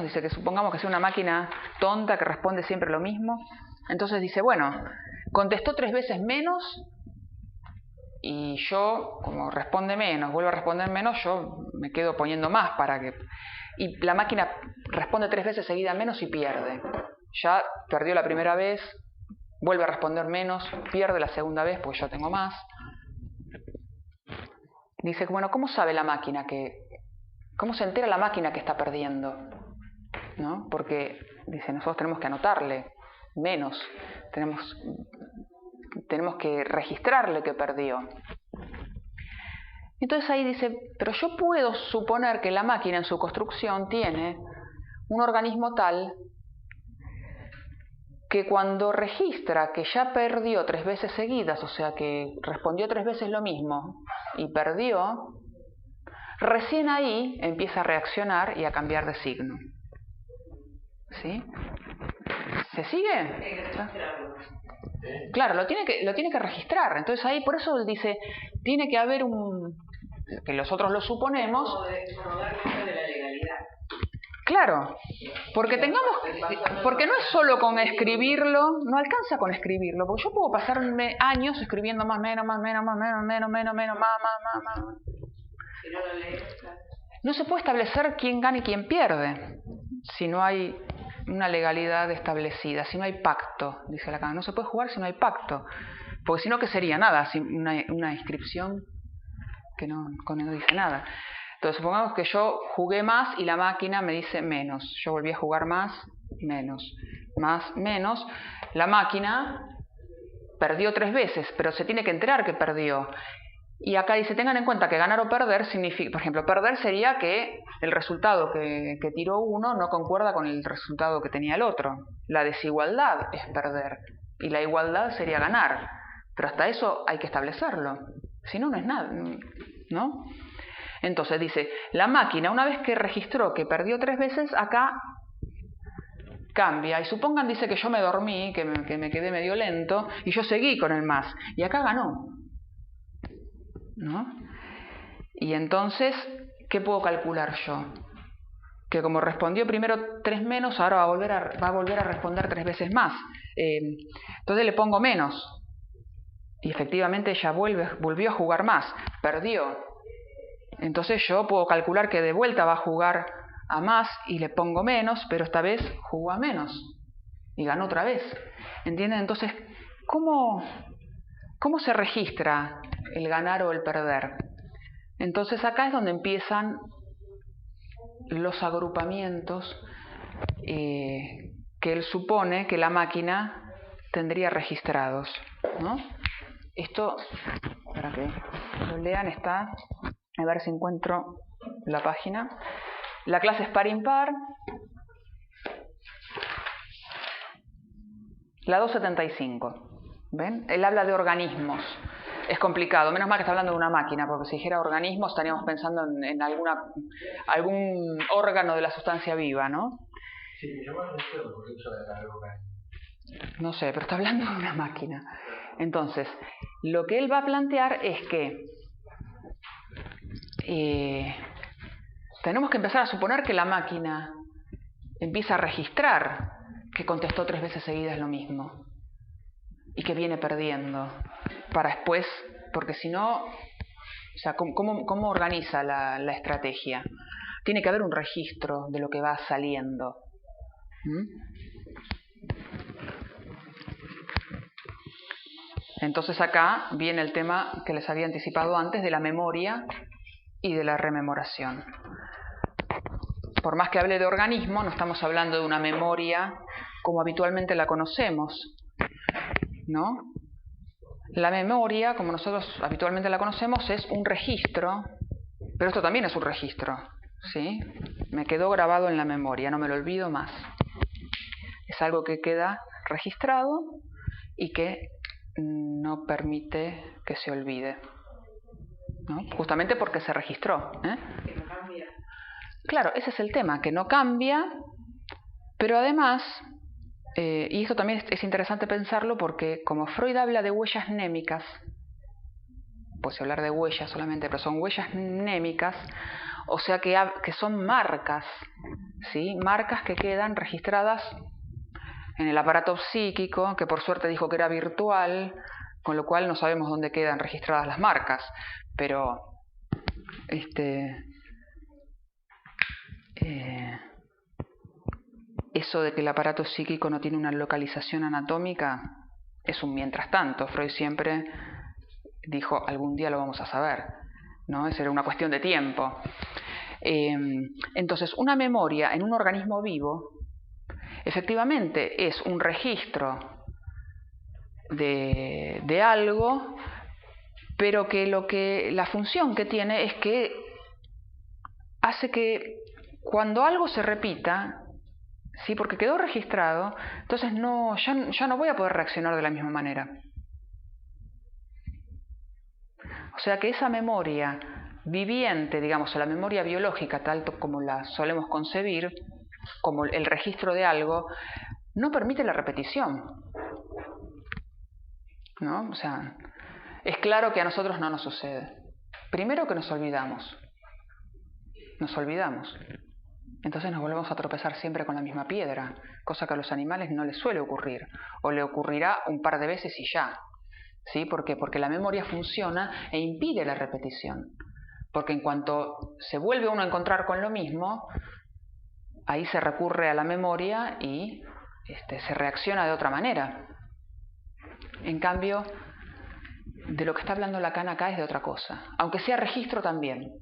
Speaker 1: Dice que supongamos que sea una máquina tonta que responde siempre lo mismo. Entonces dice, bueno, contestó 3 veces menos y yo, como responde menos, vuelve a responder menos, yo me quedo poniendo más para que... Y la máquina responde 3 veces seguida menos y pierde. Ya perdió la primera vez, vuelve a responder menos, pierde la segunda vez porque yo tengo más. Dice, bueno, ¿cómo sabe la máquina cómo se entera la máquina que está perdiendo? ¿No? Porque, dice, nosotros tenemos que anotarle menos, tenemos que registrarle que perdió. Entonces ahí dice, pero yo puedo suponer que la máquina en su construcción tiene un organismo tal que cuando registra que ya perdió 3 veces seguidas, o sea que respondió 3 veces lo mismo y perdió, recién ahí empieza a reaccionar y a cambiar de signo. ¿Sí? ¿Se sigue? Claro, lo tiene que registrar. Entonces ahí, por eso él dice, tiene que haber que nosotros lo suponemos.
Speaker 4: Como dar cuenta de la legalidad.
Speaker 1: Claro, porque no es solo con escribirlo, no alcanza con escribirlo, porque yo puedo pasarme años escribiendo más, menos, más.
Speaker 4: Si no lo lees,
Speaker 1: no se puede establecer quién gana y quién pierde si no hay una legalidad establecida, si no hay pacto, dice Lacan. No se puede jugar si no hay pacto, porque si no, ¿qué sería? Nada, una inscripción que no dice nada. Entonces, supongamos que yo jugué más y la máquina me dice menos. Yo volví a jugar más, menos, más, menos. La máquina perdió 3 veces, pero se tiene que enterar que perdió. Y acá dice, tengan en cuenta que ganar o perder significa, por ejemplo, perder sería que el resultado que tiró uno no concuerda con el resultado que tenía el otro. La desigualdad es perder y la igualdad sería ganar. Pero hasta eso hay que establecerlo. Si no, no es nada, ¿no? Entonces dice, la máquina, una vez que registró que perdió 3 veces, acá cambia. Y supongan, dice que yo me dormí, que me quedé medio lento, y yo seguí con el más. Y acá ganó, ¿no? Y entonces, ¿qué puedo calcular yo? Que como respondió primero 3 menos, ahora va a volver a responder 3 veces más. Entonces le pongo menos. Y efectivamente ella volvió a jugar más. Perdió. Entonces yo puedo calcular que de vuelta va a jugar a más y le pongo menos, pero esta vez jugó a menos. Y ganó otra vez. ¿Entienden? Entonces, ¿cómo se registra el ganar o el perder? Entonces acá es donde empiezan los agrupamientos que él supone que la máquina tendría registrados, ¿no? Esto, para que lo lean, está, a ver si encuentro la página. La clase es par-impar. La 275. ¿Ven? Él habla de organismos. Es complicado, menos mal que está hablando de una máquina, porque si dijera organismos estaríamos pensando en algún órgano de la sustancia viva, ¿no?
Speaker 2: Sí, me llama la atención porque eso de la organismo.
Speaker 1: No sé, pero está hablando de una máquina. Entonces, lo que él va a plantear es que tenemos que empezar a suponer que la máquina empieza a registrar que contestó 3 veces seguidas lo mismo y que viene perdiendo para después, porque si no, o sea, ¿cómo organiza la estrategia? Tiene que haber un registro de lo que va saliendo. Entonces acá viene el tema que les había anticipado antes de la memoria y de la rememoración. Por más que hable de organismo, no estamos hablando de una memoria como habitualmente la conocemos, ¿no? La memoria, como nosotros habitualmente la conocemos, es un registro, pero esto también es un registro, ¿sí? Me quedó grabado en la memoria, no me lo olvido más. Es algo que queda registrado y que no permite que se olvide, ¿no? Justamente porque se registró, ¿eh?
Speaker 4: Que no cambia.
Speaker 1: Claro, ese es el tema, que no cambia, pero además, y esto también es interesante pensarlo porque como Freud habla de huellas mnémicas, pues hablar de huellas solamente, pero son huellas mnémicas, o sea que son marcas, ¿sí? Marcas que quedan registradas en el aparato psíquico, que por suerte dijo que era virtual, con lo cual no sabemos dónde quedan registradas las marcas, pero eso de que el aparato psíquico no tiene una localización anatómica es un mientras tanto. Freud siempre dijo, algún día lo vamos a saber, ¿no? Esa era una cuestión de tiempo. Entonces, una memoria en un organismo vivo efectivamente es un registro de algo, pero que la función que tiene es que hace que cuando algo se repita, ¿sí? Porque quedó registrado, entonces ya no voy a poder reaccionar de la misma manera. O sea que esa memoria viviente, digamos, o la memoria biológica, tal como la solemos concebir, como el registro de algo, no permite la repetición, ¿no? O sea, es claro que a nosotros no nos sucede. Primero que nos olvidamos. Entonces nos volvemos a tropezar siempre con la misma piedra, cosa que a los animales no les suele ocurrir, o le ocurrirá un par de veces y ya. ¿Sí? ¿Por qué? Porque la memoria funciona e impide la repetición. Porque en cuanto se vuelve uno a encontrar con lo mismo, ahí se recurre a la memoria y se reacciona de otra manera. En cambio, de lo que está hablando Lacan acá es de otra cosa, aunque sea registro también.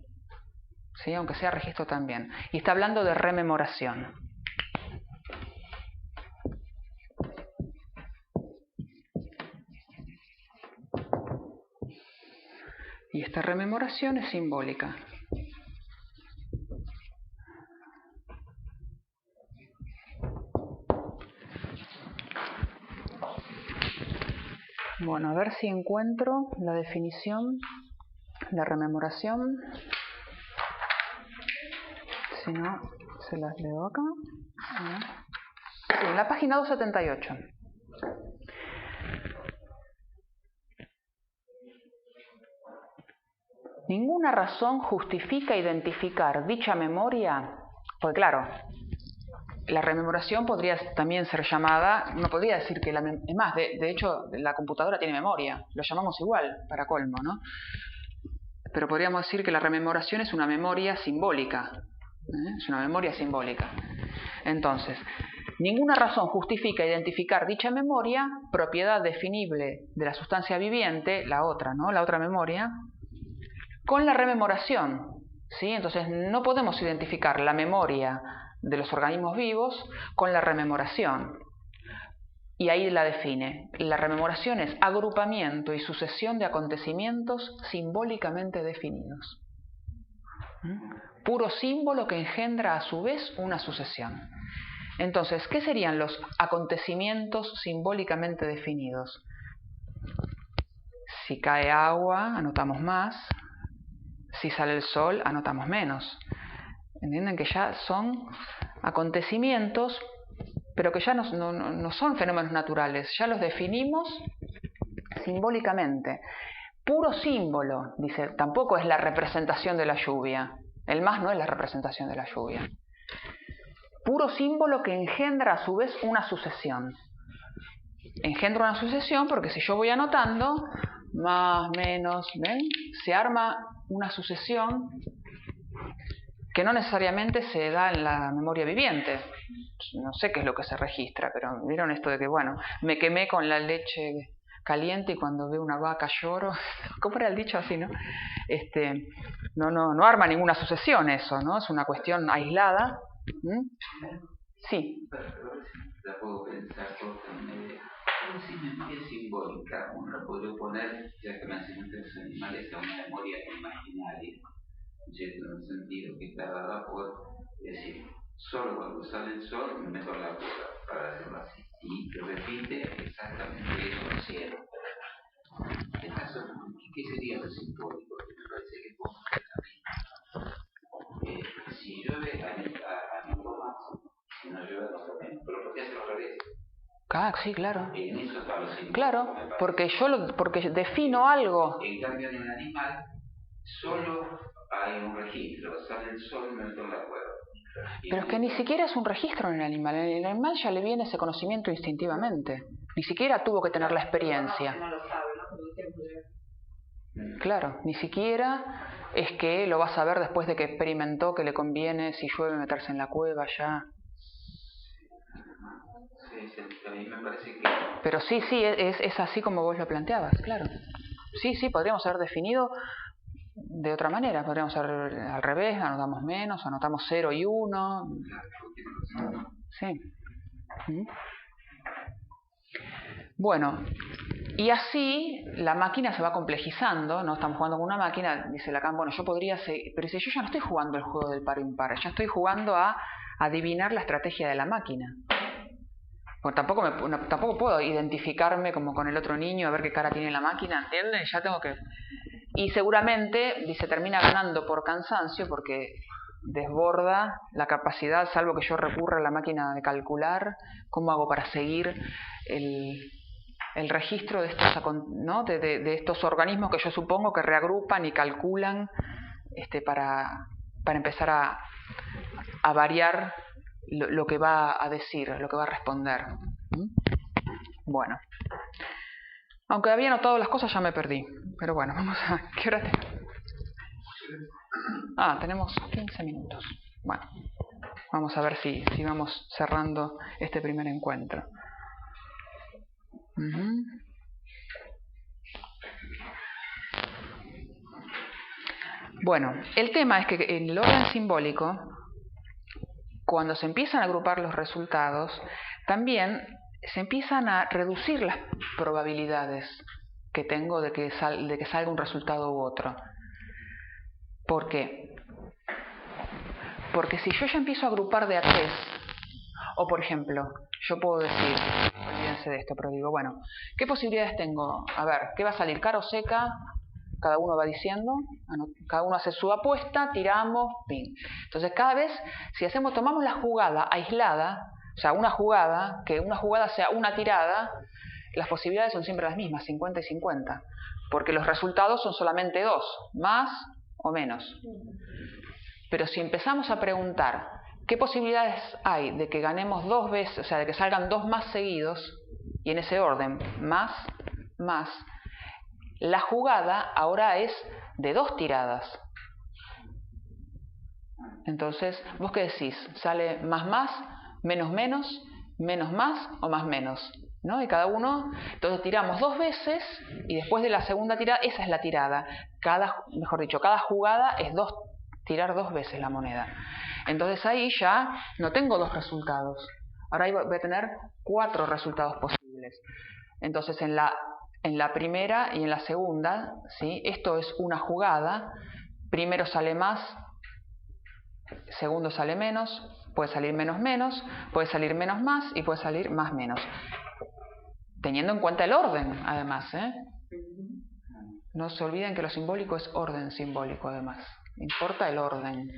Speaker 1: ¿Sí? Aunque sea registro también. Y está hablando de rememoración. Y esta rememoración es simbólica. Bueno, a ver si encuentro la definición de rememoración. Si no, se las leo acá. Sí, en la página 278. Ninguna razón justifica identificar dicha memoria, porque claro, la rememoración podría también ser llamada, no podría decir que es más, de hecho la computadora tiene memoria, lo llamamos igual, para colmo, ¿no? Pero podríamos decir que la rememoración es una memoria simbólica, es una memoria simbólica. Entonces, ninguna razón justifica identificar dicha memoria, propiedad definible de la sustancia viviente, la otra, ¿no? La otra memoria, con la rememoración, ¿sí? Entonces no podemos identificar la memoria de los organismos vivos con la rememoración. Y ahí la define. La rememoración es agrupamiento y sucesión de acontecimientos simbólicamente definidos. Puro símbolo que engendra a su vez una sucesión. Entonces, ¿qué serían los acontecimientos simbólicamente definidos? Si cae agua, anotamos más. Si sale el sol, anotamos menos. ¿Entienden? Que ya son acontecimientos, pero que ya no son fenómenos naturales, ya los definimos simbólicamente. Puro símbolo, dice, tampoco es la representación de la lluvia. El más no es la representación de la lluvia. Puro símbolo que engendra a su vez una sucesión. Engendra una sucesión porque si yo voy anotando, más, menos, ¿ven? Se arma una sucesión que no necesariamente se da en la memoria viviente. No sé qué es lo que se registra, pero vieron esto de que, bueno, me quemé con la leche caliente y cuando veo una vaca lloro. ¿Cómo era el dicho así, no? No arma ninguna sucesión eso, ¿no? Es una cuestión aislada. Sí.
Speaker 3: La puedo pensar cortamente. ¿Cómo si memoria simbólica? Uno la podría poner, ya que mencionaste los animales, a una memoria imaginaria. ¿Cierto? En el sentido que está dada por decir, solo cuando sale el sol me meto la cueva, para decirlo así. Y repite exactamente eso al cielo. En caso, ¿qué sería lo simbólico? Porque me parece que es también. Si llueve, anoto más. Si no llueve, anoto menos. Pero ¿por qué hacerlo al revés?
Speaker 1: Ah, sí, claro.
Speaker 3: En eso está lo simbólico.
Speaker 1: Claro, porque defino algo.
Speaker 3: En cambio, en el animal, solo hay un registro. Sale el sol, me meto en la cueva.
Speaker 1: Pero es que ni siquiera es un registro en el animal. En el animal ya le viene ese conocimiento instintivamente. Ni siquiera tuvo que tener la experiencia. Claro, ni siquiera es que lo va a saber después de que experimentó que le conviene, si llueve, meterse en la cueva ya.
Speaker 3: A mí me parece que...
Speaker 1: Pero sí, es así como vos lo planteabas, claro. Sí, podríamos haber definido de otra manera. Podríamos haber al revés, anotamos menos, anotamos 0 y 1. Sí. Bueno, y así la máquina se va complejizando, ¿no? Estamos jugando con una máquina, dice Lacan, bueno, yo podría seguir, pero si yo ya no estoy jugando el juego del par impar, ya estoy jugando a adivinar la estrategia de la máquina. Pues tampoco puedo identificarme como con el otro niño, a ver qué cara tiene la máquina, ¿entiendes? Ya tengo que... Y seguramente, dice, termina ganando por cansancio porque desborda la capacidad, salvo que yo recurra a la máquina de calcular, ¿cómo hago para seguir el registro de estos, ¿no? de estos organismos que yo supongo que reagrupan y calculan para empezar a variar lo que va a decir, lo que va a responder. Bueno, aunque había anotado las cosas ya me perdí, pero bueno, vamos a... ¿Qué hora tenemos? Tenemos 15 minutos. Bueno, Vamos a ver si vamos cerrando este primer encuentro. Bueno, el tema es que en el orden simbólico, cuando se empiezan a agrupar los resultados, también se empiezan a reducir las probabilidades que tengo de que salga un resultado u otro. ¿Por qué? Porque si yo ya empiezo a agrupar de a 3, o por ejemplo, yo puedo decir, olvídense de esto, pero digo, bueno, ¿qué posibilidades tengo? A ver, ¿qué va a salir? ¿Cara o seca? Cada uno va diciendo, cada uno hace su apuesta, tiramos, pin. Entonces cada vez, si tomamos la jugada aislada, o sea, que una jugada sea una tirada, las posibilidades son siempre las mismas, 50 y 50, porque los resultados son solamente 2, más o menos. Pero si empezamos a preguntar qué posibilidades hay de que ganemos 2 veces, o sea, de que salgan 2 más seguidos, y en ese orden, más, la jugada ahora es de 2 tiradas. Entonces, ¿vos qué decís? ¿Sale más, menos, menos más o más menos? ¿No? Y cada uno, entonces tiramos 2 veces y después de la segunda tirada, esa es la tirada. Cada jugada es tirar 2 veces la moneda. Entonces ahí ya no tengo 2 resultados. Ahora voy a tener 4 resultados posibles. Entonces en la primera y en la segunda, ¿sí? Esto es una jugada. Primero sale más, segundo sale menos, puede salir menos, puede salir menos más y puede salir más menos. Teniendo en cuenta el orden, además, No se olviden que lo simbólico es orden simbólico, además. Importa el orden.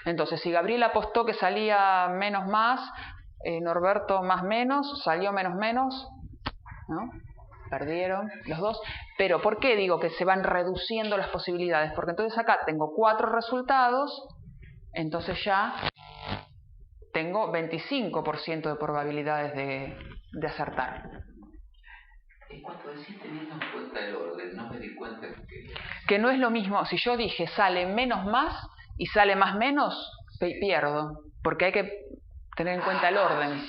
Speaker 1: Entonces, si Gabriel apostó que salía menos más, Norberto más menos, salió menos, ¿no? Perdieron los dos. Pero, ¿por qué digo que se van reduciendo las posibilidades? Porque entonces acá tengo 4 resultados, entonces ya tengo 25% de probabilidades de acertar.
Speaker 3: Cuando decís teniendo en cuenta el orden, no me di cuenta
Speaker 1: que no es lo mismo. Si yo dije sale menos más y sale más menos, pierdo, porque hay que tener en cuenta el orden.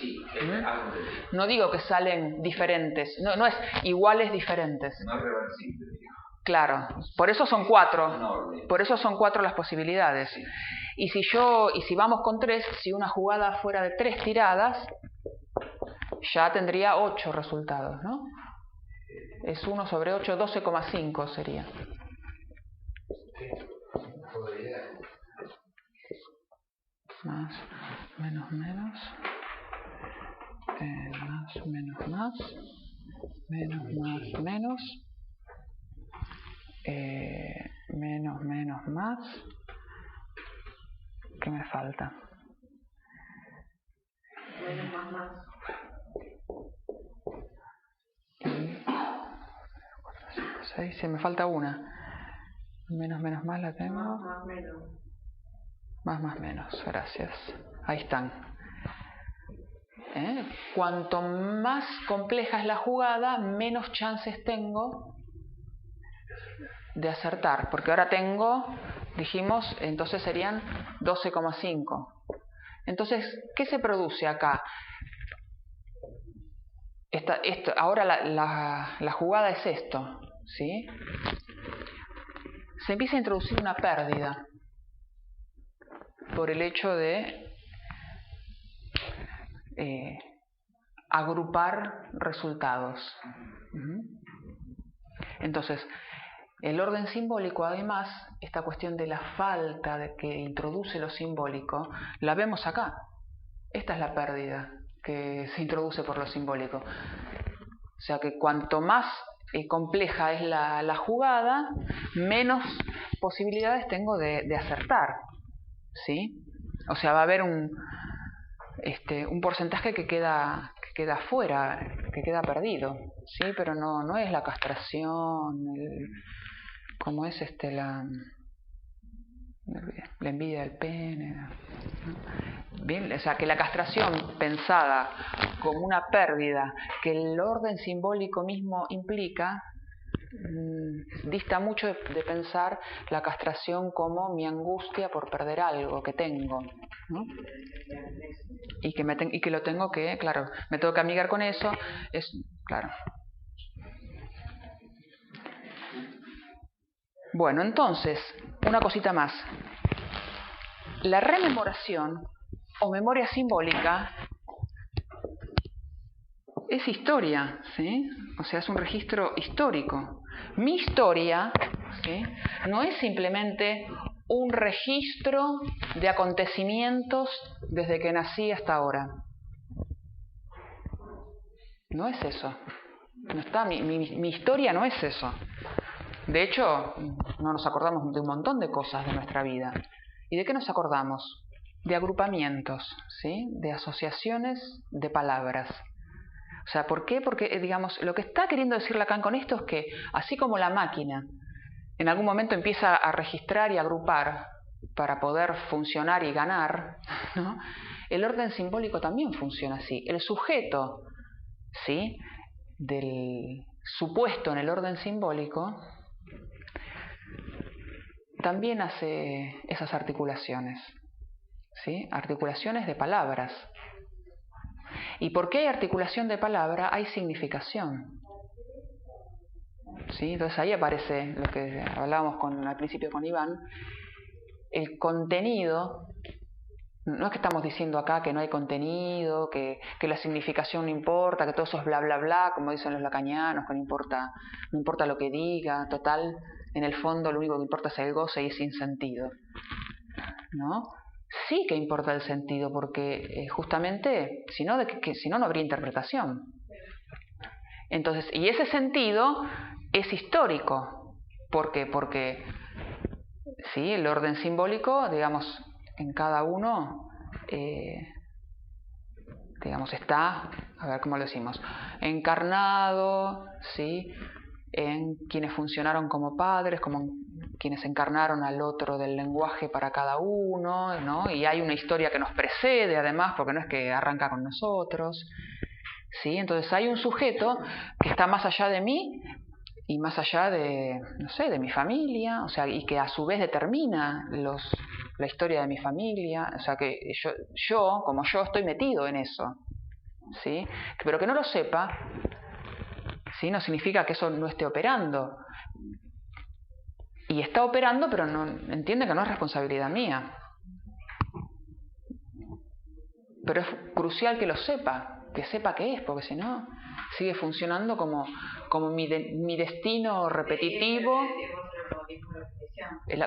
Speaker 1: No digo que salen diferentes, no es iguales diferentes.
Speaker 3: No es reversible, digamos.
Speaker 1: Claro, por eso son 4. Por eso son 4 las posibilidades.
Speaker 3: Sí.
Speaker 1: Y si vamos con 3, si una jugada fuera de 3 tiradas, ya tendría 8 resultados, ¿no? Es 1 sobre 8, 12,5 sería. Más, menos, menos. Más, menos, más. Menos, más, menos. Menos, más. ¿Qué me falta?
Speaker 4: Menos, más.
Speaker 1: 6, se me falta una. Menos, más la tengo.
Speaker 4: Más, menos.
Speaker 1: Más, menos, gracias. Ahí están. Cuanto más compleja es la jugada, menos chances tengo de acertar. Porque ahora tengo, dijimos, entonces serían 12,5. Entonces, ¿qué se produce acá? Ahora la jugada es esto, ¿sí? Se empieza a introducir una pérdida por el hecho de agrupar resultados. Entonces, el orden simbólico, además, esta cuestión de la falta de que introduce lo simbólico, la vemos acá. Esta es la pérdida que se introduce por lo simbólico. O sea que cuanto más compleja es la jugada, menos posibilidades tengo de acertar, ¿sí? O sea, va a haber un porcentaje que queda fuera, que queda perdido, ¿sí? Pero no es la castración, como es la envidia del pene, ¿no? Bien, o sea, que la castración pensada como una pérdida que el orden simbólico mismo implica, dista mucho de pensar la castración como mi angustia por perder algo que tengo, ¿no? Y que lo tengo que, claro, me tengo que amigar con eso, es claro. Bueno, entonces, una cosita más. La rememoración o memoria simbólica es historia, ¿sí? O sea, es un registro histórico. Mi historia, ¿sí?, no es simplemente un registro de acontecimientos desde que nací hasta ahora. No es eso. No está, mi historia no es eso. De hecho, no nos acordamos de un montón de cosas de nuestra vida. ¿Y de qué nos acordamos? De agrupamientos, ¿sí?, de asociaciones de palabras. O sea, ¿por qué? Porque, digamos, lo que está queriendo decir Lacan con esto es que, así como la máquina en algún momento empieza a registrar y agrupar para poder funcionar y ganar, ¿no?, el orden simbólico también funciona así. El sujeto, ¿sí?, del supuesto en el orden simbólico también hace esas articulaciones, ¿sí?, articulaciones de palabras. ¿Y por qué hay articulación de palabra? Hay significación. ¿Sí? Entonces ahí aparece lo que hablábamos al principio con Iván, el contenido. No es que estamos diciendo acá que no hay contenido, que la significación no importa, que todo eso es bla bla bla, como dicen los lacanianos, que no importa lo que diga, total, en el fondo lo único que importa es el goce y es sin sentido, ¿no? Sí que importa el sentido, porque justamente, si no no habría interpretación. Entonces, y ese sentido es histórico. ¿Por qué? Porque sí, el orden simbólico, digamos, en cada uno, digamos, está, a ver cómo lo decimos, encarnado, ¿sí?, en quienes funcionaron como padres, como quienes encarnaron al otro del lenguaje para cada uno, ¿no? Y hay una historia que nos precede, además, porque no es que arranca con nosotros, ¿sí? Entonces hay un sujeto que está más allá de mí y más allá de, no sé, de mi familia, o sea, y que a su vez determina la historia de mi familia, o sea, que yo, como yo, estoy metido en eso, ¿sí? Pero que no lo sepa, ¿sí?, no significa que eso no esté operando. Y está operando, pero no entiende que no es responsabilidad mía. Pero es crucial que lo sepa, que sepa qué es, porque si no, sigue funcionando como mi destino repetitivo.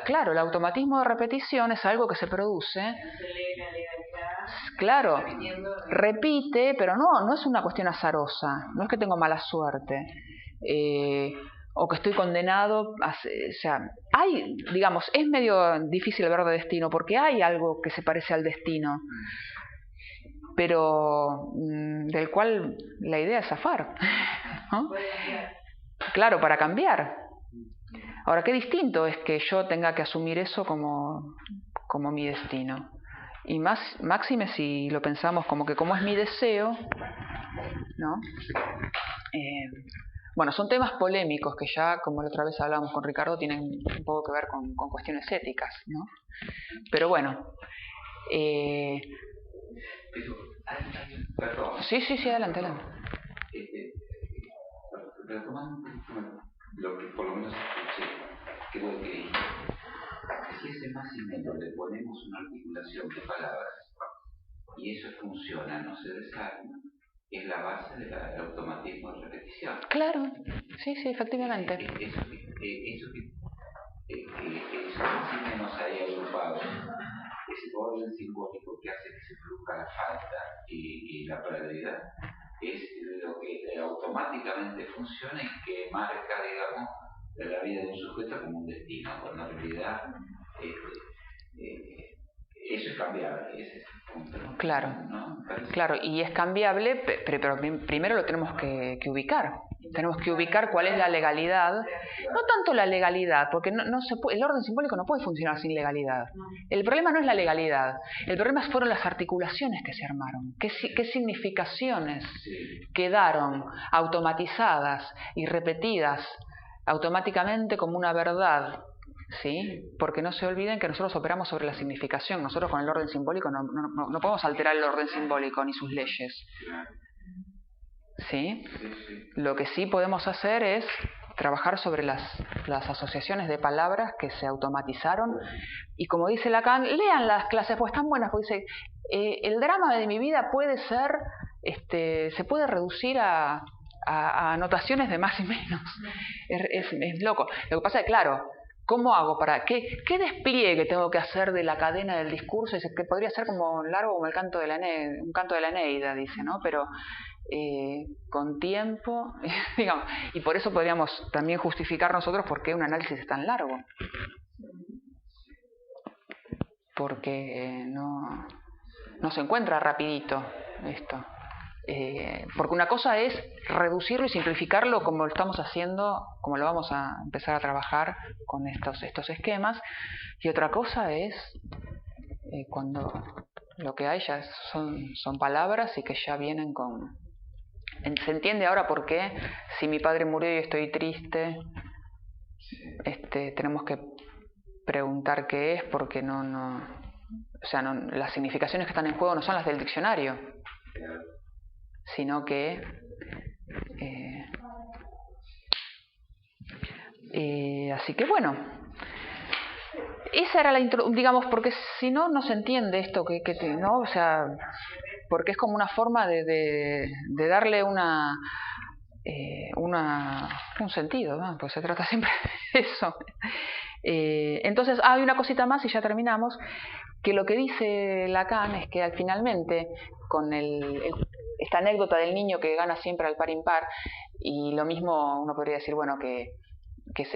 Speaker 1: Claro, el automatismo de repetición es algo que se produce. Claro, repite, pero no es una cuestión azarosa, no es que tengo mala suerte, o que estoy condenado, o sea, hay, digamos, es medio difícil hablar de destino, porque hay algo que se parece al destino, pero del cual la idea es zafar, ¿no? Claro, para cambiar. Ahora, qué distinto es que yo tenga que asumir eso como mi destino. Y máxime si lo pensamos como es mi deseo, ¿no? Bueno, son temas polémicos que ya, como la otra vez hablábamos con Ricardo, tienen un poco que ver con cuestiones éticas, ¿no? Pero bueno.
Speaker 3: Perdón.
Speaker 1: Sí, adelante.
Speaker 3: Retomando lo que por lo menos escuché, creo que si ese más y menos le ponemos una articulación de palabras y eso funciona, no se desarma, es la base del automatismo de repetición.
Speaker 1: Claro, sí, efectivamente.
Speaker 3: Eso más y menos ahí agrupado, ese orden simbólico que hace que se produzca la falta y la pluralidad, es lo que automáticamente funciona y que marca, digamos, la vida de un sujeto como un destino, cuando en realidad eso es cambiable, ese es el punto, ¿no? Claro,
Speaker 1: y es cambiable, pero primero lo tenemos que ubicar. Tenemos que ubicar cuál es la legalidad. No tanto la legalidad, porque no se puede, el orden simbólico no puede funcionar sin legalidad. El problema no es la legalidad, el problema fueron las articulaciones que se armaron. ¿Qué significaciones quedaron automatizadas y repetidas automáticamente como una verdad ¿sí? Porque no se olviden que nosotros operamos sobre la significación. Nosotros con el orden simbólico no podemos alterar el orden simbólico ni sus leyes, ¿sí? Lo que sí podemos hacer es trabajar sobre las asociaciones de palabras que se automatizaron, y como dice Lacan, lean las clases, pues están buenas, porque dice, el drama de mi vida puede ser, se puede reducir a notaciones de más y menos. Es loco. Lo que pasa es que, claro, ¿cómo hago para qué despliegue tengo que hacer de la cadena del discurso? Dice que podría ser como largo como un canto de la Eneida, dice, ¿no? Pero con tiempo, digamos, y por eso podríamos también justificar nosotros por qué un análisis es tan largo, porque no se encuentra rapidito esto. Porque una cosa es reducirlo y simplificarlo como lo estamos haciendo, como lo vamos a empezar a trabajar con estos esquemas, y otra cosa es cuando lo que hay ya son palabras y que ya vienen con... Se entiende ahora por qué, si mi padre murió y estoy triste, tenemos que preguntar qué es, porque o sea, las significaciones que están en juego no son las del diccionario, sino que así que bueno, esa era la introducción, digamos, porque si no se entiende esto ¿no? O sea, porque es como una forma de darle un sentido, ¿no? Pues se trata siempre de eso. Entonces hay una cosita más y ya terminamos, que lo que dice Lacan es que finalmente con esta anécdota del niño que gana siempre al par impar, y lo mismo uno podría decir, bueno, que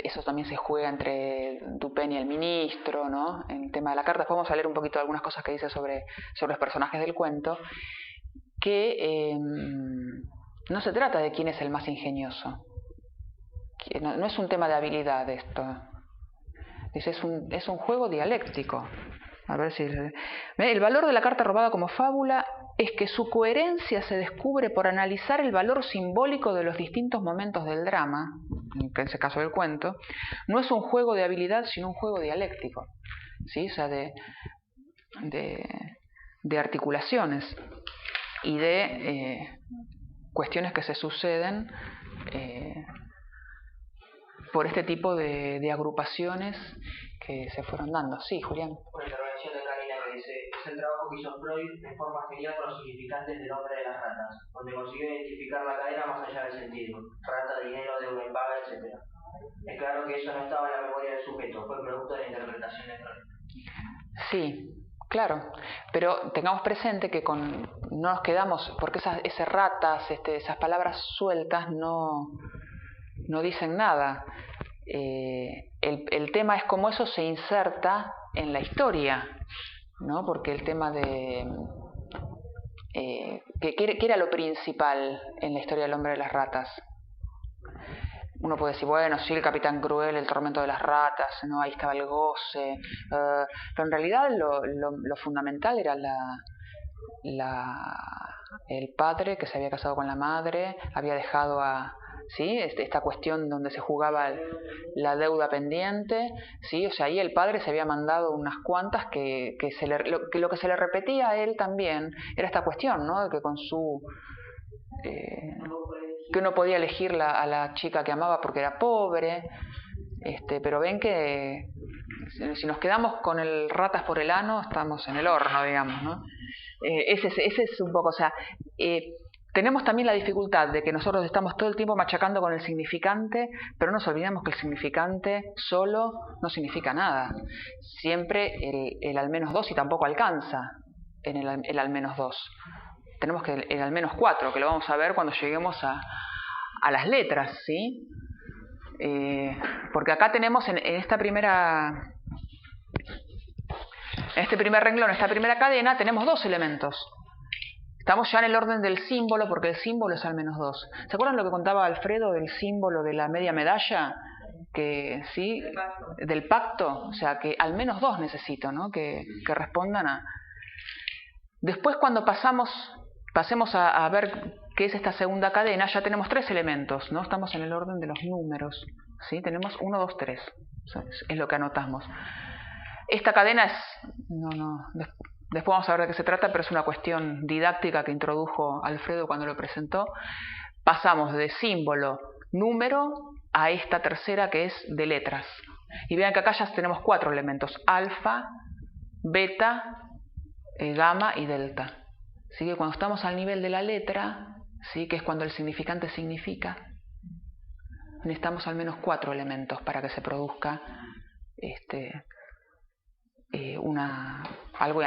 Speaker 1: eso también se juega entre Dupin y el ministro, ¿no? En el tema de la carta. Podemos leer un poquito de algunas cosas que dice sobre los personajes del cuento, que no se trata de quién es el más ingenioso. No es un tema de habilidad esto. Dice, es un juego dialéctico. A ver si... El valor de la carta robada como fábula es que su coherencia se descubre por analizar el valor simbólico de los distintos momentos del drama, en ese caso del cuento. No es un juego de habilidad, sino un juego dialéctico, ¿sí? O sea, de articulaciones y de cuestiones que se suceden por este tipo de agrupaciones que se fueron dando. Sí, Julián.
Speaker 5: Una intervención de Karina que dice: es el trabajo que hizo Freud de forma genial con los significantes del nombre de las ratas, donde consiguió identificar la cadena más allá del sentido: rata, dinero, deuda impaga, etc. Es claro que eso no estaba en la memoria del sujeto, fue producto de la interpretación de Freud.
Speaker 1: Sí, claro, pero tengamos presente que no nos quedamos, porque esas ratas, esas palabras sueltas no dicen nada. El tema es cómo eso se inserta en la historia, ¿no? Porque el tema de ¿qué era lo principal en la historia del hombre de las ratas? Uno puede decir, bueno, sí, el Capitán Cruel, el tormento de las ratas, ¿no? Ahí estaba el goce, pero en realidad lo fundamental era el padre que se había casado con la madre, había dejado ¿sí? Esta cuestión donde se jugaba la deuda pendiente, ¿sí? O sea, ahí el padre se había mandado unas cuantas que lo que se le repetía a él también era esta cuestión, ¿no? De que con su... que uno podía elegir a la chica que amaba porque era pobre, pero ven que si nos quedamos con el ratas por el ano, estamos en el horno, digamos, ¿no? Ese es un poco, o sea, tenemos también la dificultad de que nosotros estamos todo el tiempo machacando con el significante, pero no nos olvidemos que el significante solo no significa nada. Siempre el al menos 2 y tampoco alcanza en el al menos 2. Tenemos que el al menos 4, que lo vamos a ver cuando lleguemos a las letras, ¿sí? Porque acá tenemos en este primer renglón, esta primera cadena, tenemos 2 elementos. Estamos ya en el orden del símbolo, porque el símbolo es al menos 2. ¿Se acuerdan lo que contaba Alfredo del símbolo de la media medalla? Que sí, del pacto, o sea, que al menos 2 necesito, ¿no? Que respondan a... Después, cuando pasemos a ver qué es esta segunda cadena, ya tenemos 3 elementos, ¿no? Estamos en el orden de los números, ¿sí? Tenemos 1, 2, 3. Es lo que anotamos. Esta cadena es... Después vamos a ver de qué se trata, pero es una cuestión didáctica que introdujo Alfredo cuando lo presentó. Pasamos de símbolo, número, a esta tercera que es de letras. Y vean que acá ya tenemos 4 elementos: alfa, beta, gamma y delta. Así que cuando estamos al nivel de la letra, ¿sí?, que es cuando el significante significa, necesitamos al menos 4 elementos para que se produzca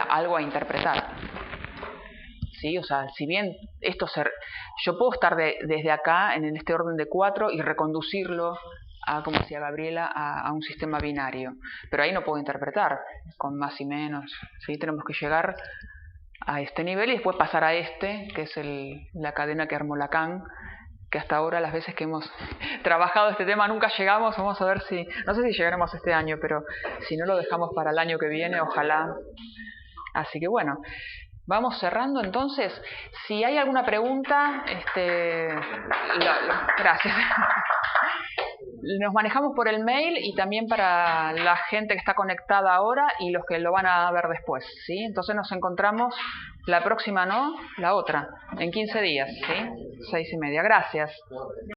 Speaker 1: algo a interpretar. ¿Sí? O sea, si bien yo puedo estar desde acá en este orden de 4 y reconducirlo a, como decía Gabriela, a un sistema binario, pero ahí no puedo interpretar con más y menos, ¿sí? Tenemos que llegar a este nivel y después pasar a que es la cadena que armó Lacan, que hasta ahora las veces que hemos trabajado este tema nunca llegamos. Vamos a ver no sé si llegaremos este año, pero si no lo dejamos para el año que viene, ojalá. Así que bueno, vamos cerrando entonces. Si hay alguna pregunta, gracias. Nos manejamos por el mail y también para la gente que está conectada ahora y los que lo van a ver después, ¿sí? Entonces nos encontramos la próxima, ¿no? La otra, en 15 días, ¿sí? 6:30. Gracias.